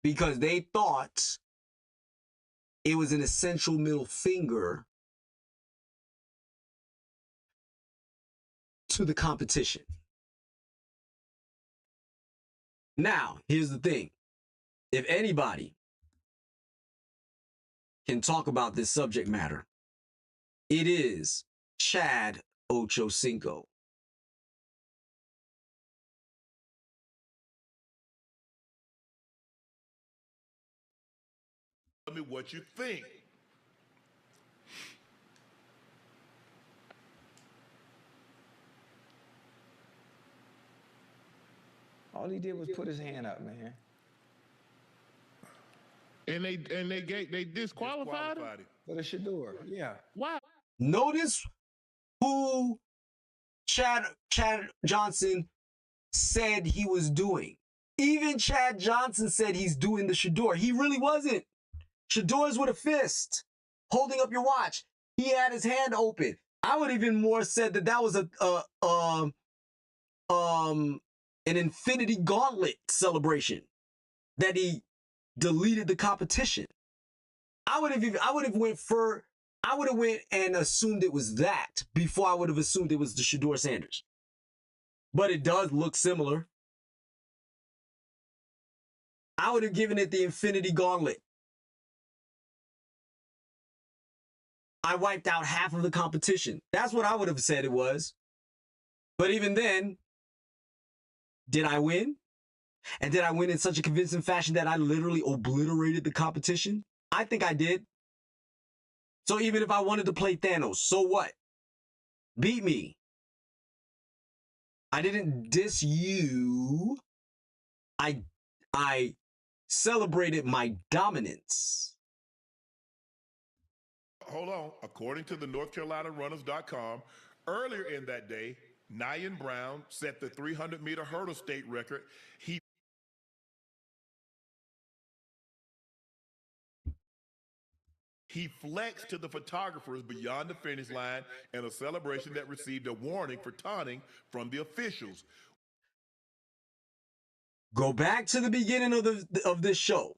Because they thought it was an essential middle finger to the competition. Now, here's the thing. If anybody can talk about this subject matter, it is Chad Ochocinco. Tell me what you think. All he did was put his hand up, man. And they disqualified him? For the Shador, yeah. Why? Notice who Chad Johnson said he was doing. Even Chad Johnson said he's doing the Shador. He really wasn't. Shador's with a fist, holding up your watch. He had his hand open. I would even more said that that was an infinity gauntlet celebration, that he deleted the competition. I would have went and assumed it was that before I would have assumed it was the Shador Sanders. But it does look similar. I would have given it the infinity gauntlet. I wiped out half of the competition. That's what I would have said it was. But even then, did I win? And did I win in such a convincing fashion that I literally obliterated the competition? I think I did. So even if I wanted to play Thanos, so what? Beat me. I didn't diss you. I celebrated my dominance. Hold on. According to the NorthCarolinaRunners.com, earlier in that day, Nyan Brown set the 300-meter hurdle state record. He flexed to the photographers beyond the finish line in a celebration that received a warning for taunting from the officials. Go back to the beginning of this show.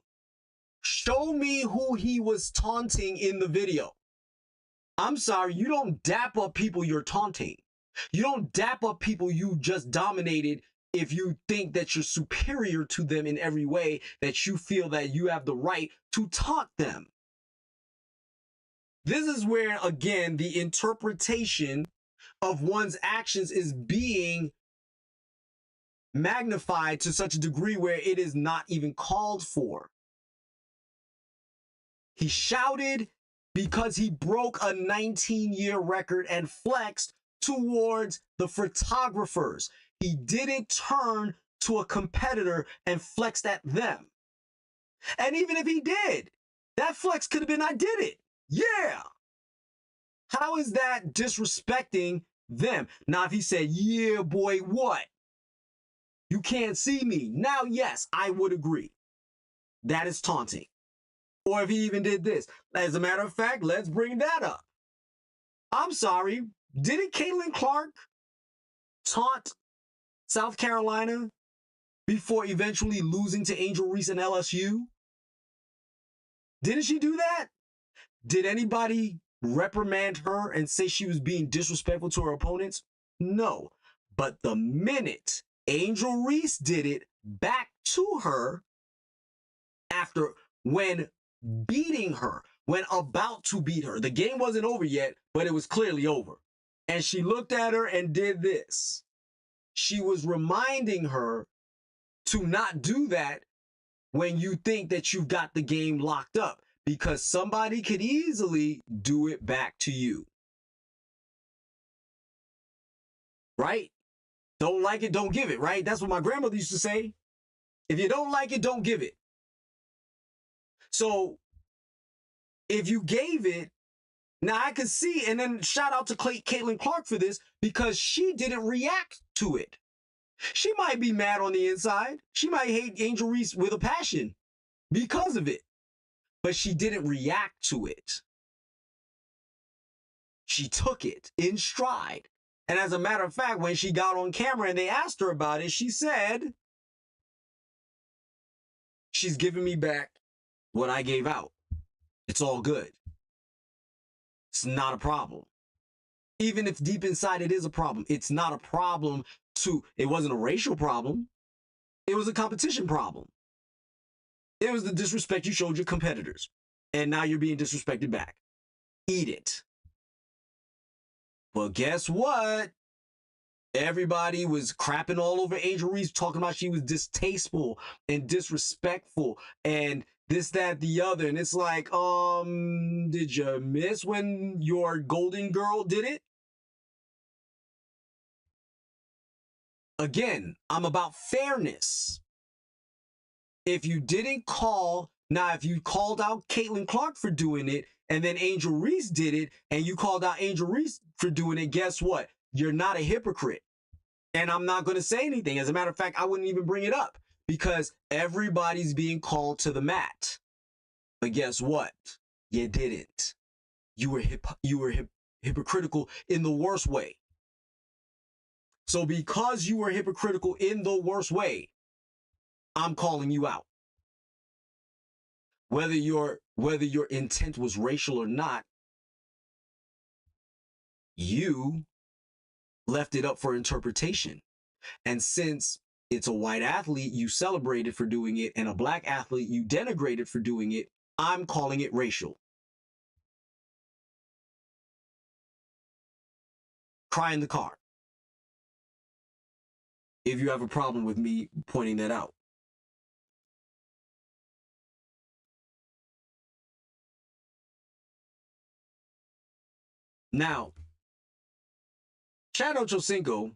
Show me who he was taunting in the video. I'm sorry, you don't dap up people you're taunting. You don't dap up people you just dominated if you think that you're superior to them in every way, that you feel that you have the right to taunt them. This is where, again, the interpretation of one's actions is being magnified to such a degree where it is not even called for. He shouted because he broke a 19-year record and flexed towards the photographers. He didn't turn to a competitor and flexed at them. And even if he did, that flex could have been, I did it. Yeah. How is that disrespecting them? Now, if he said, yeah, boy, what? You can't see me. Now, yes, I would agree. That is taunting. Or if he even did this. As a matter of fact, let's bring that up. I'm sorry. Didn't Caitlin Clark taunt South Carolina before eventually losing to Angel Reese and LSU? Didn't she do that? Did anybody reprimand her and say she was being disrespectful to her opponents? No. But the minute Angel Reese did it back to her after, when beating her, when about to beat her, the game wasn't over yet, but it was clearly over. And she looked at her and did this. She was reminding her to not do that when you think that you've got the game locked up, because somebody could easily do it back to you. Right? Don't like it, don't give it, right? That's what my grandmother used to say. If you don't like it, don't give it. So if you gave it, now I could see, and then shout out to Caitlin Clark for this, because she didn't react to it. She might be mad on the inside. She might hate Angel Reese with a passion because of it, but she didn't react to it. She took it in stride. And as a matter of fact, when she got on camera and they asked her about it, she said, she's giving me back what I gave out. It's all good. It's not a problem. Even if deep inside it is a problem, it's not a problem it wasn't a racial problem. It was a competition problem. It was the disrespect you showed your competitors. And now you're being disrespected back. Eat it. Well, guess what? Everybody was crapping all over Angel Reese, talking about she was distasteful and disrespectful and this, that, the other. And it's like, did you miss when your golden girl did it? Again, I'm about fairness. If you didn't call, now if you called out Caitlin Clark for doing it, and then Angel Reese did it, and you called out Angel Reese for doing it, guess what? You're not a hypocrite. And I'm not going to say anything. As a matter of fact, I wouldn't even bring it up because everybody's being called to the mat. But guess what? You didn't. You were hypocritical in the worst way. So because you were hypocritical in the worst way, I'm calling you out. Whether your intent was racial or not, you left it up for interpretation. And since it's a white athlete you celebrated for doing it and a black athlete you denigrated for doing it, I'm calling it racial. Cry in the car if you have a problem with me pointing that out. Now, Chad Ochocinco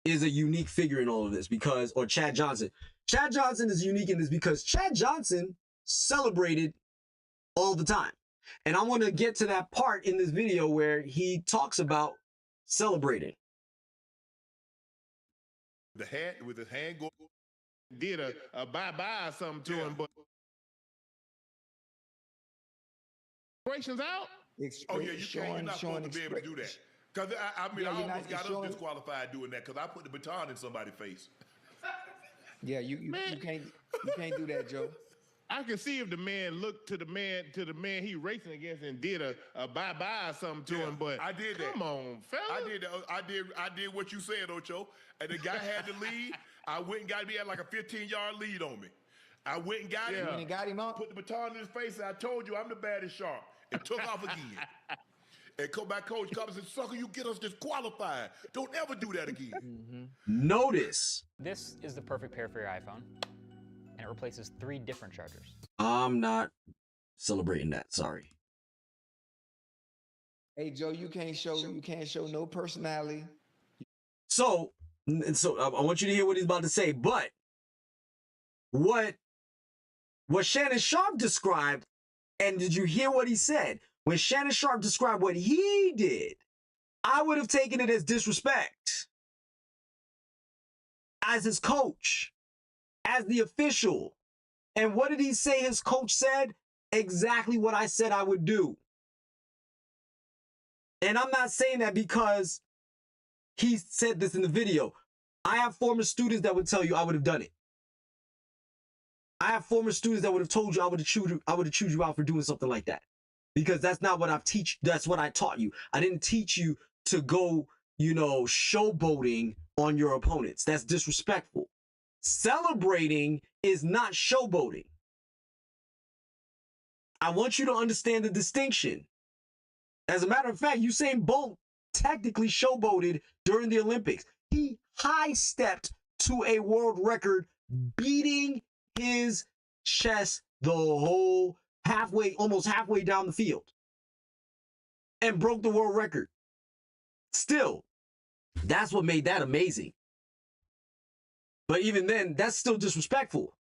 is a unique figure in all of this because, or Chad Johnson. Chad Johnson is unique in this because Chad Johnson celebrated all the time. And I want to get to that part in this video where he talks about celebrating. With his hand going, Did a bye-bye or something to him, but operations out? oh yeah, you're not supposed to be able to do that. Because I mean, I almost got us disqualified doing that because I put the baton in somebody's face. Yeah, you can't do that, Joe. I can see if the man looked to the man he racing against and did a bye-bye or something to him, but I did that. Come on, fella. I did what you said, Ocho. And the guy had the lead. I went and got him. He had like a 15-yard lead on me. I went and got him. And got him out. Put the baton in his face, and I told you I'm the baddest shark. And took off again. And my coach comes and said, "Sucker, you get us disqualified. Don't ever do that again." Mm-hmm. Notice. This is the perfect pair for your iPhone, and it replaces 3 different chargers. I'm not celebrating that. Sorry. Hey Joe, you can't show no personality. So I want you to hear what he's about to say. But what Shannon Sharp described, and did you hear what he said? When Shannon Sharp described what he did, I would have taken it as disrespect. As his coach, as the official. And what did he say his coach said? Exactly what I said I would do. And I'm not saying that because he said this in the video. I have former students that would tell you I would have done it. I have former students that would have told you I would have chewed you out for doing something like that. Because that's not what that's what I taught you. I didn't teach you to go, showboating on your opponents. That's disrespectful. Celebrating is not showboating. I want you to understand the distinction. As a matter of fact, Usain Bolt technically showboated during the Olympics. He high-stepped to a world record, beating his chest the whole almost halfway down the field, and broke the world record. Still, that's what made that amazing. But even then, that's still disrespectful.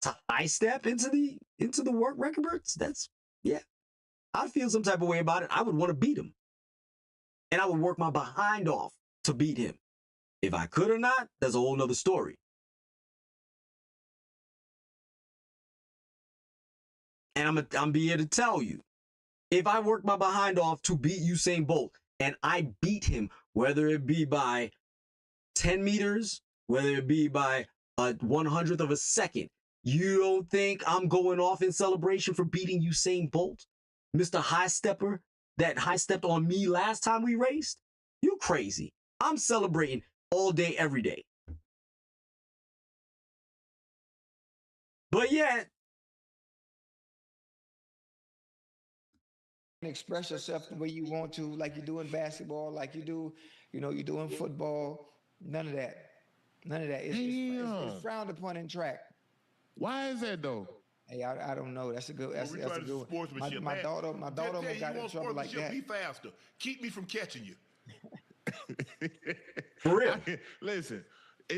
To high step into the work records, that's, yeah. I'd feel some type of way about it. I would want to beat him. And I would work my behind off to beat him. If I could or not, that's a whole nother story. And I'm be here to tell you, if I work my behind off to beat Usain Bolt, and I beat him, whether it be by 10 meters, whether it be by a 100th of a second, you don't think I'm going off in celebration for beating Usain Bolt? Mr. High Stepper that high stepped on me last time we raced? You crazy. I'm celebrating all day, every day. But yet, express yourself the way you want to, like you do in basketball, like you do, you do in football. None of that. None of that. It's frowned upon in track. Why is that though? Hey, I don't know. That's a good. That's a good one. My daughter got in trouble like that. Be faster. Keep me from catching you. For real. Listen,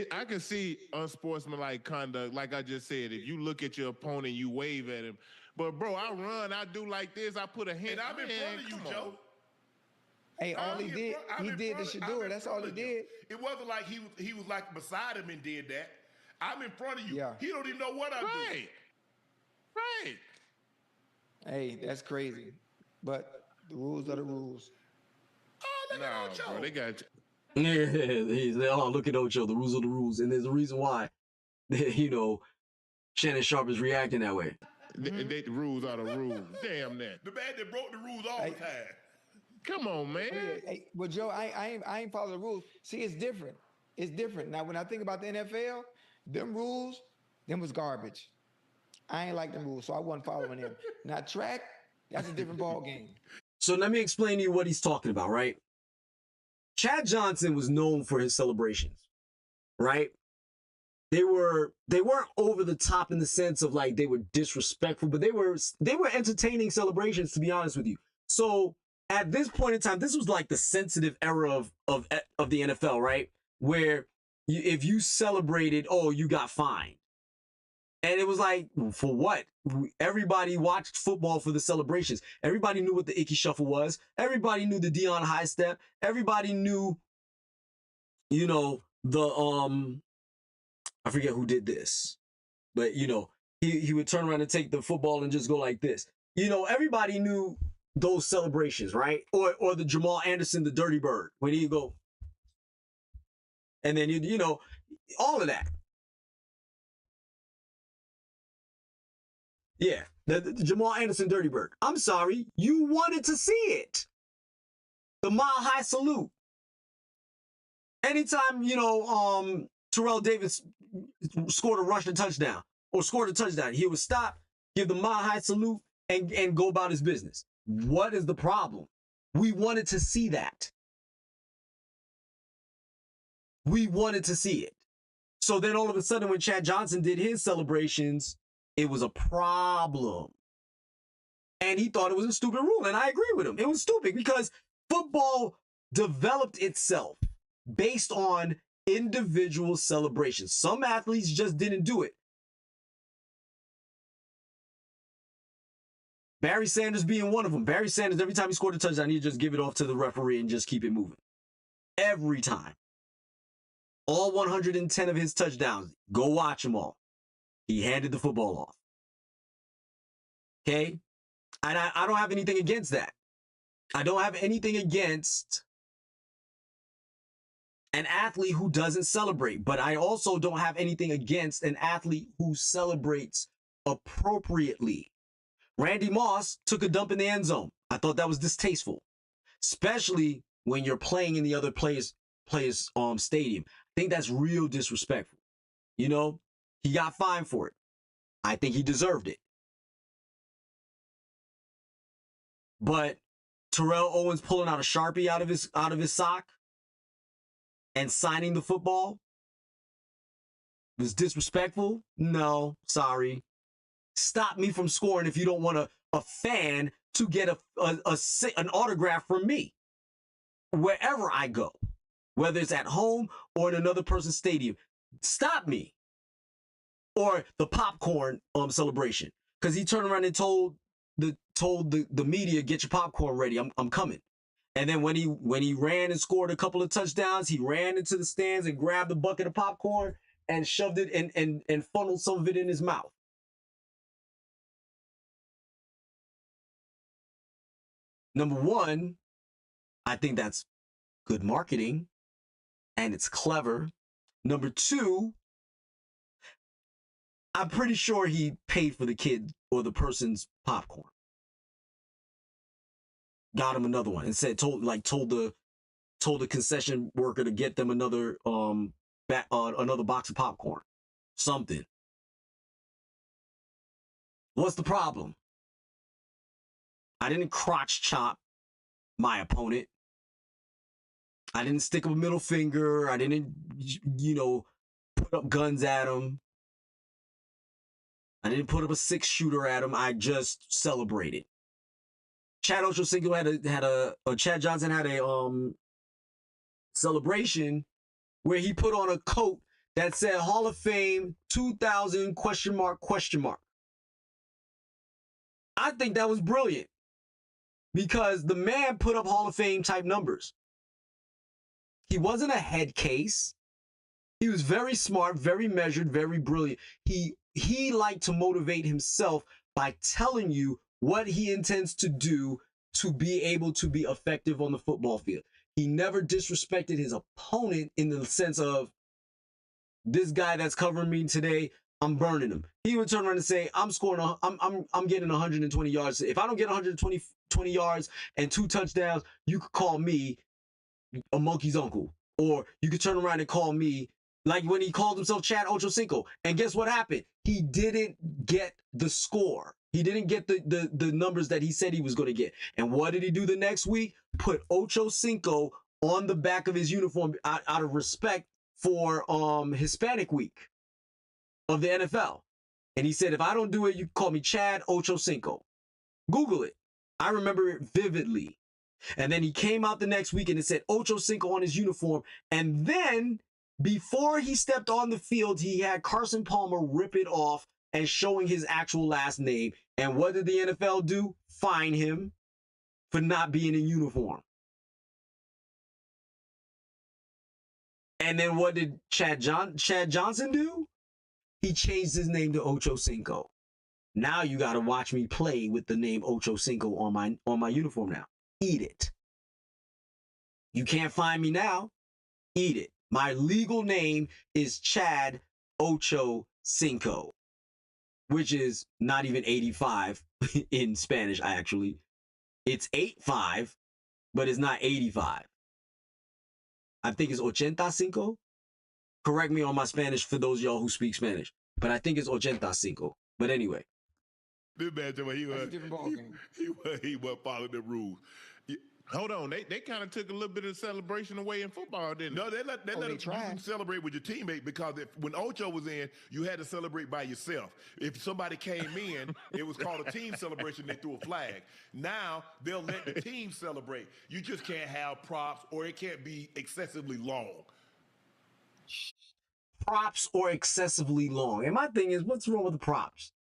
I can see unsportsmanlike conduct. Like I just said, if you look at your opponent, you wave at him. But bro, I run, I do like this, I put a hand. And I'm in front of you, Joe. Hey, all he did the Shador. That's all he did. It wasn't like he was like beside him and did that. I'm in front of you. Yeah. He don't even know what I'm doing. Right. Hey, that's crazy. But the rules are the rules. Oh, look at Ocho. Bro, they got yeah, oh, look at Ocho. The rules are the rules. And there's a reason why, Shannon Sharp is reacting that way. The rules are the rules. Damn that. The man that broke the rules all the time. Come on, man. Hey, well, Joe, I ain't follow the rules. See, it's different. It's different. Now, when I think about the NFL, them rules, them was garbage. I ain't like them rules, so I wasn't following them. Now, track, that's a different ball game. So let me explain to you what he's talking about, right? Chad Johnson was known for his celebrations, right? They weren't over the top in the sense of like they were disrespectful, but they were entertaining celebrations, to be honest with you. So at this point in time, this was like the sensitive era of the NFL, right? Where if you celebrated, oh, you got fined. And it was like, for what? Everybody watched football for the celebrations. Everybody knew what the Icky Shuffle was. Everybody knew the Dion High Step. Everybody knew, I forget who did this, but he would turn around and take the football and just go like this. Everybody knew those celebrations, right? Or the Jamal Anderson, the Dirty Bird, when he go, and then all of that. Yeah, the Jamal Anderson Dirty Bird. I'm sorry, you wanted to see it. The Mile High Salute. Anytime, Terrell Davis scored a rushing touchdown or scored a touchdown, he would stop, give the Mile High Salute, and go about his business. What is the problem? We wanted to see that. We wanted to see it. So then all of a sudden when Chad Johnson did his celebrations, it was a problem. And he thought it was a stupid rule. And I agree with him. It was stupid because football developed itself based on individual celebrations. Some athletes just didn't do it. Barry Sanders being one of them. Barry Sanders, every time he scored a touchdown, he'd just give it off to the referee and just keep it moving. Every time. All 110 of his touchdowns. Go watch them all. He handed the football off. Okay? And I don't have anything against that. I don't have anything against an athlete who doesn't celebrate, but I also don't have anything against an athlete who celebrates appropriately. Randy Moss took a dump in the end zone. I thought that was distasteful, especially when you're playing in the other player's stadium. I think that's real disrespectful. He got fined for it. I think he deserved it. But Terrell Owens pulling out a Sharpie out of his sock and signing the football was disrespectful? No, sorry. Stop me from scoring if you don't want a fan to get an autograph from me wherever I go. whether it's at home or in another person's stadium. Stop me. Or the popcorn celebration, because he turned around and told the media, get your popcorn ready. I'm coming. And then when he ran and scored a couple of touchdowns, he ran into the stands and grabbed a bucket of popcorn and shoved it and funneled some of it in his mouth. Number one, I think that's good marketing and it's clever. Number two, I'm pretty sure he paid for the kid or the person's popcorn. Got him another one and told the concession worker to get them another another box of popcorn. Something. What's the problem? I didn't crotch chop my opponent. I didn't stick up a middle finger. I didn't, put up guns at him. I didn't put up a 6-shooter at him. I just celebrated. Chad Ochocinco Chad Johnson had a celebration where he put on a coat that said Hall of Fame 2000 ? I think that was brilliant because the man put up Hall of Fame type numbers. He wasn't a head case. He was very smart, very measured, very brilliant. He liked to motivate himself by telling you what he intends to do to be able to be effective on the football field. He never disrespected his opponent in the sense of, this guy that's covering me today, I'm burning him. He would turn around and say, I'm getting 120 yards. If I don't get 120 yards and 2 touchdowns, you could call me a monkey's uncle. Or you could turn around and call me, like when he called himself Chad Ochocinco. And guess what happened? He didn't get the score. He didn't get the numbers that he said he was going to get. And what did he do the next week? Put Ochocinco on the back of his uniform out of respect for Hispanic Week of the NFL. And he said, if I don't do it, you call me Chad Ochocinco. Google it. I remember it vividly. And then he came out the next week and it said Ochocinco on his uniform. And then before he stepped on the field, he had Carson Palmer rip it off and showing his actual last name. And what did the NFL do? Fine him for not being in uniform. And then what did Chad Johnson do? He changed his name to Ochocinco. Now you got to watch me play with the name Ochocinco on my uniform now. Eat it. You can't find me now. Eat it. My legal name is Chad Ochocinco, which is not even 85 in Spanish, actually. It's 85, but it's not 85. I think it's 85. Correct me on my Spanish for those of y'all who speak Spanish, but I think it's 85. But anyway. This man, he was following the rules. Hold on, they kind of took a little bit of celebration away in football, didn't they? No, they let you can celebrate with your teammate because when Ocho was in, you had to celebrate by yourself. If somebody came in, it was called a team celebration. They threw a flag. Now they'll let the team celebrate. You just can't have props, or it can't be excessively long. Props or excessively long. And my thing is, what's wrong with the props?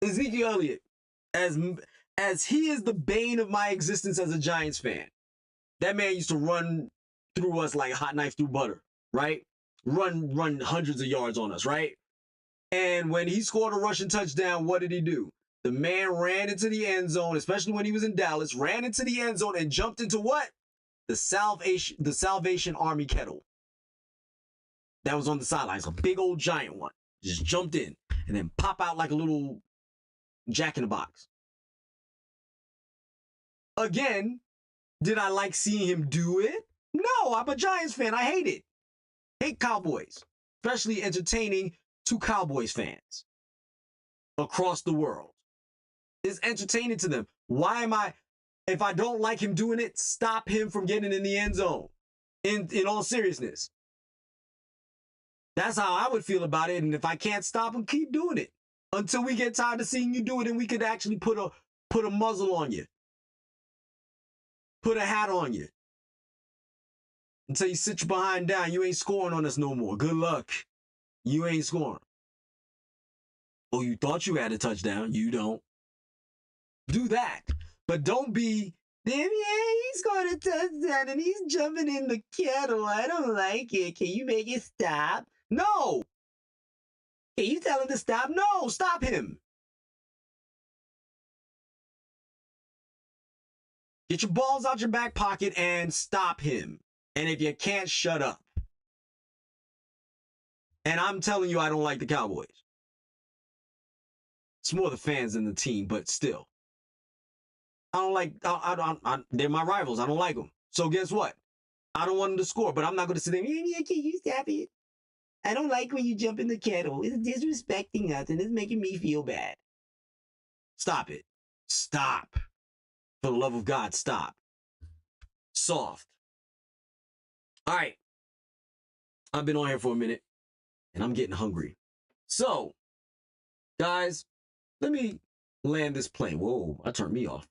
Ezekiel Elliott, as he is the bane of my existence as a Giants fan. That man used to run through us like a hot knife through butter, right? Run hundreds of yards on us, right? And when he scored a rushing touchdown, what did he do? The man ran into the end zone, especially when he was in Dallas, ran into the end zone and jumped into what? The Salvation Army kettle. That was on the sidelines, a big old giant one. Just jumped in and then pop out like a little Jack in the Box. Again, did I like seeing him do it? No, I'm a Giants fan. I hate it. Hate Cowboys, especially entertaining to Cowboys fans across the world. It's entertaining to them. Why am I, if I don't like him doing it, stop him from getting in the end zone, in all seriousness. That's how I would feel about it. And if I can't stop him, keep doing it until we get tired of seeing you do it and we could actually put a muzzle on you. Put a hat on you. Until you sit your behind down, you ain't scoring on us no more. Good luck. You ain't scoring. Oh, you thought you had a touchdown. You don't. Do that. But don't be, damn, yeah, he scored a touchdown and he's jumping in the kettle. I don't like it. Can you make it stop? No. Can you tell him to stop? No, stop him. Get your balls out your back pocket and stop him. And if you can't, shut up. And I'm telling you, I don't like the Cowboys. It's more the fans than the team, but still. I don't like, they're my rivals. I don't like them. So guess what? I don't want them to score, but I'm not going to sit there, yeah, can you stop it? I don't like when you jump in the kettle. It's disrespecting us and it's making me feel bad. Stop it. Stop. For the love of God, stop. Soft. All right. I've been on here for a minute and I'm getting hungry. So, guys, let me land this plane. Whoa, I turned me off.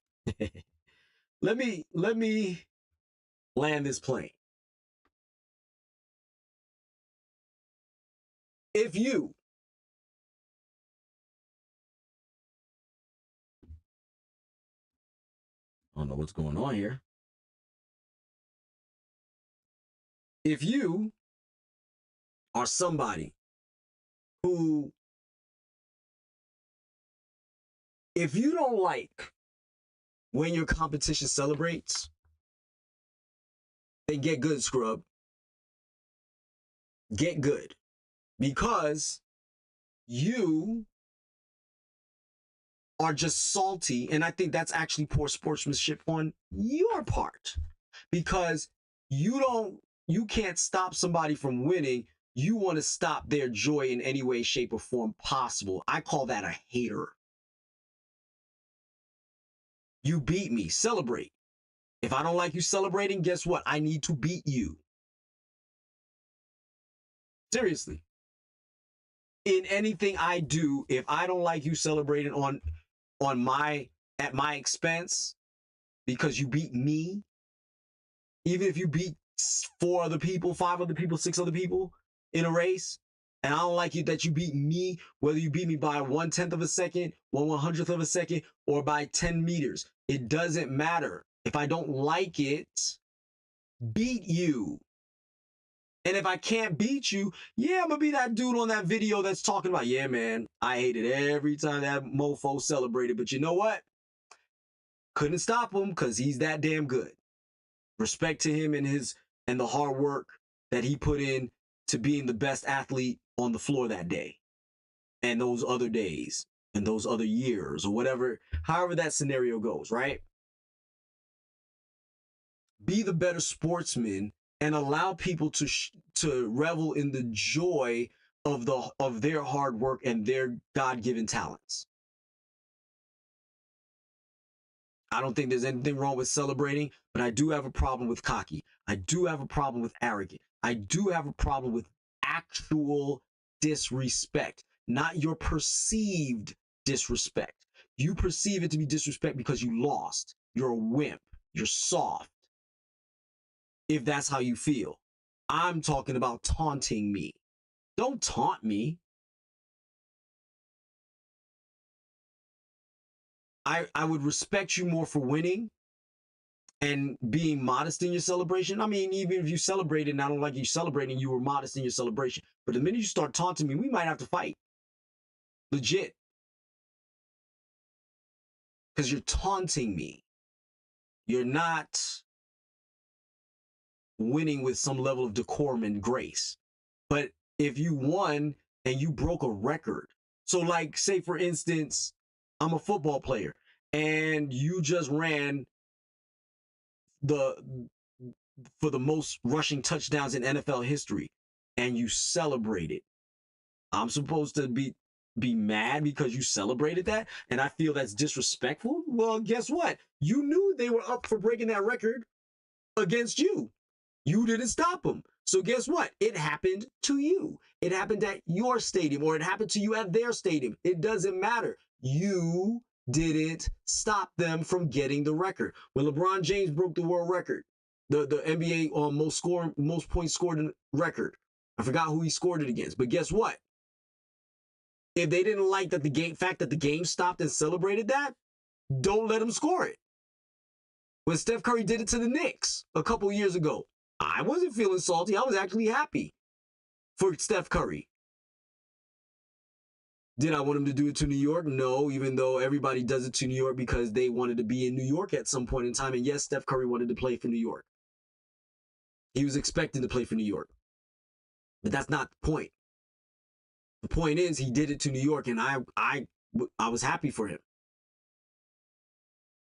Let me land this plane. If you I don't know what's going on here. If you are somebody who, if you don't like when your competition celebrates, then get good, scrub. Get good. Because you are just salty, and I think that's actually poor sportsmanship on your part. Because you can't stop somebody from winning. You want to stop their joy in any way, shape, or form possible. I call that a hater. You beat me. Celebrate. If I don't like you celebrating, guess what? I need to beat you. Seriously. In anything I do, if I don't like you celebrating at my expense because you beat me, even if you beat 4 other people, 5 other people, 6 other people in a race, and I don't like you that you beat me, whether you beat me by 1/10 of a second, 1/100th of a second, or by 10 meters, it doesn't matter. If I don't like it, beat you. And if I can't beat you, yeah, I'm gonna be that dude on that video that's talking about, yeah, man, I hated every time that mofo celebrated, but you know what? Couldn't stop him because he's that damn good. Respect to him and the hard work that he put in to being the best athlete on the floor that day and those other days and those other years or whatever, however that scenario goes, right? Be the better sportsman and allow people to revel in the joy of their hard work and their God-given talents. I don't think there's anything wrong with celebrating, but I do have a problem with cocky. I do have a problem with arrogant. I do have a problem with actual disrespect, not your perceived disrespect. You perceive it to be disrespect because you lost. You're a wimp. You're soft. If that's how you feel. I'm talking about taunting me. Don't taunt me. I would respect you more for winning and being modest in your celebration. I mean, even if you celebrated and I don't like you celebrating, you were modest in your celebration. But the minute you start taunting me, we might have to fight. Legit. Because you're taunting me. You're not winning with some level of decorum and grace. But if you won and you broke a record, so like, say for instance, I'm a football player and you just ran for the most rushing touchdowns in NFL history and you celebrated. I'm supposed to be mad because you celebrated that and I feel that's disrespectful? Well, guess what? You knew they were up for breaking that record against you. You didn't stop them. So guess what? It happened to you. It happened at your stadium or it happened to you at their stadium. It doesn't matter. You didn't stop them from getting the record. When LeBron James broke the world record, the NBA most points scored in record. I forgot who he scored it against, but guess what? If they didn't like that fact that the game stopped and celebrated that, don't let him score it. When Steph Curry did it to the Knicks a couple years ago, I wasn't feeling salty. I was actually happy for Steph Curry. Did I want him to do it to New York? No, even though everybody does it to New York because they wanted to be in New York at some point in time. And yes, Steph Curry wanted to play for New York. He was expecting to play for New York. But that's not the point. The point is he did it to New York, and I was happy for him.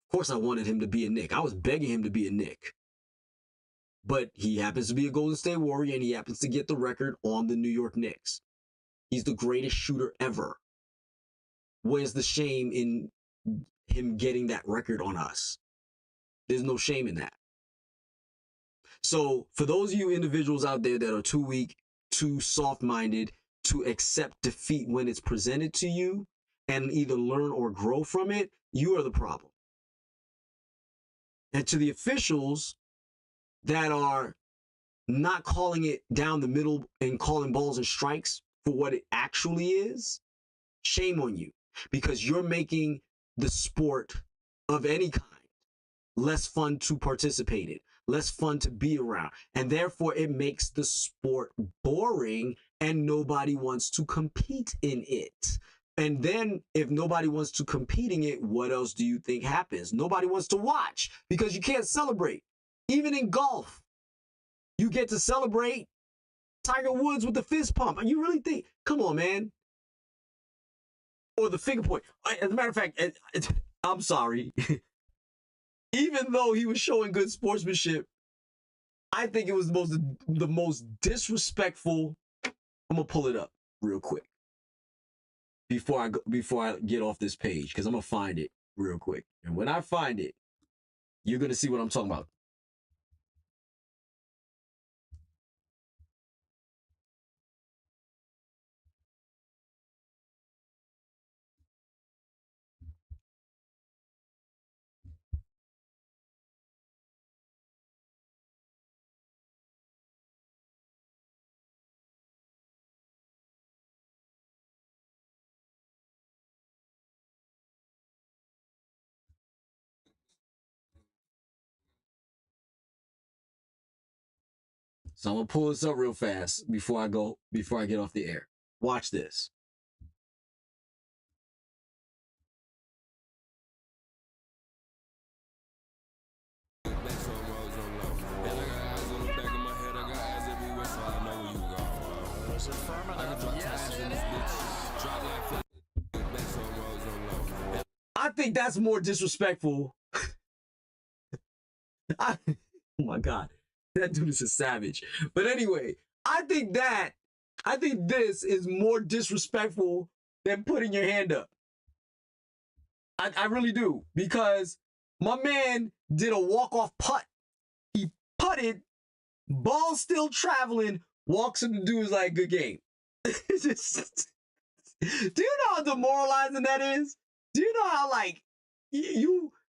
Of course I wanted him to be a Knick. I was begging him to be a Knick. But he happens to be a Golden State Warrior, and he happens to get the record on the New York Knicks. He's the greatest shooter ever. Where's the shame in him getting that record on us? There's no shame in that. So for those of you individuals out there that are too weak, too soft-minded to accept defeat when it's presented to you and either learn or grow from it, you are the problem. And to the officials that are not calling it down the middle and calling balls and strikes for what it actually is, shame on you, because you're making the sport of any kind less fun to participate in, less fun to be around, and therefore it makes the sport boring and nobody wants to compete in it. And then if nobody wants to compete in it, what else do you think happens? Nobody wants to watch because you can't celebrate. Even in golf, you get to celebrate Tiger Woods with the fist pump. And you really think, come on, man. Or the finger point. As a matter of fact, I'm sorry. Even though he was showing good sportsmanship, I think it was the most disrespectful. I'm going to pull it up real quick before I get off this page, because I'm going to find it real quick. And when I find it, you're going to see what I'm talking about. So I'm gonna pull this up real fast before I get off the air. Watch this. I think that's more disrespectful. Oh my God. That dude is a savage. But anyway, I think this is more disrespectful than putting your hand up. I really do. Because my man did a walk-off putt. He putted, ball still traveling, walks him to do is like, good game. Do you know how demoralizing that is? Do you know how, like,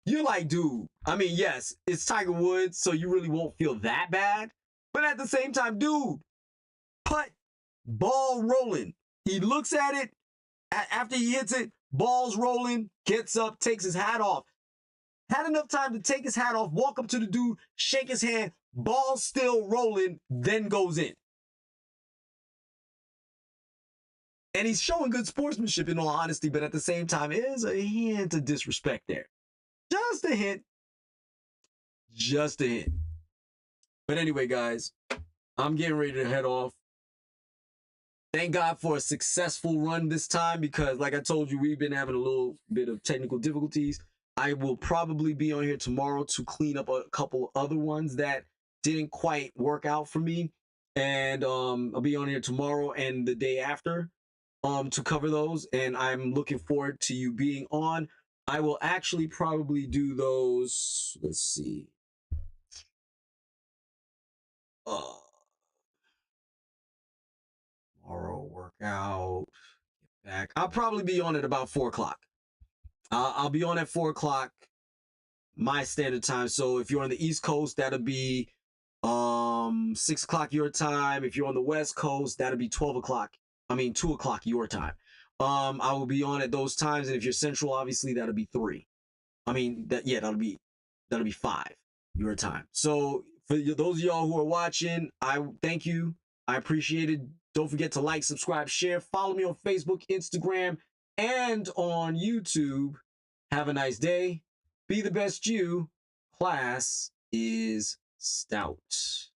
you're like, dude, I mean, yes, it's Tiger Woods, so you really won't feel that bad. But at the same time, dude, putt, ball rolling. He looks at it, after he hits it, ball's rolling, gets up, takes his hat off. Had enough time to take his hat off, walk up to the dude, shake his hand, ball still rolling, then goes in. And he's showing good sportsmanship in all honesty, but at the same time, there's a hint of disrespect there. Just a hint. Just a hint. But anyway, guys, I'm getting ready to head off. Thank God for a successful run this time because, like I told you, we've been having a little bit of technical difficulties. I will probably be on here tomorrow to clean up a couple other ones that didn't quite work out for me. And I'll be on here tomorrow and the day after to cover those. And I'm looking forward to you being on. I will actually probably do those. Let's see. Tomorrow workout. Get back. I'll probably be on at about 4 o'clock. I'll be on at 4 o'clock my standard time. So if you're on the East Coast, that'll be 6 o'clock your time. If you're on the West Coast, that'll be 12 o'clock. 2 o'clock your time. I will be on at those times, and if you're Central, obviously that'll be 3. That'll be 5 your time. So for those of y'all who are watching, I thank you. I appreciate it. Don't forget to like, subscribe, share. Follow me on Facebook, Instagram, and on YouTube. Have a nice day. Be the best you. Class is Stoutt.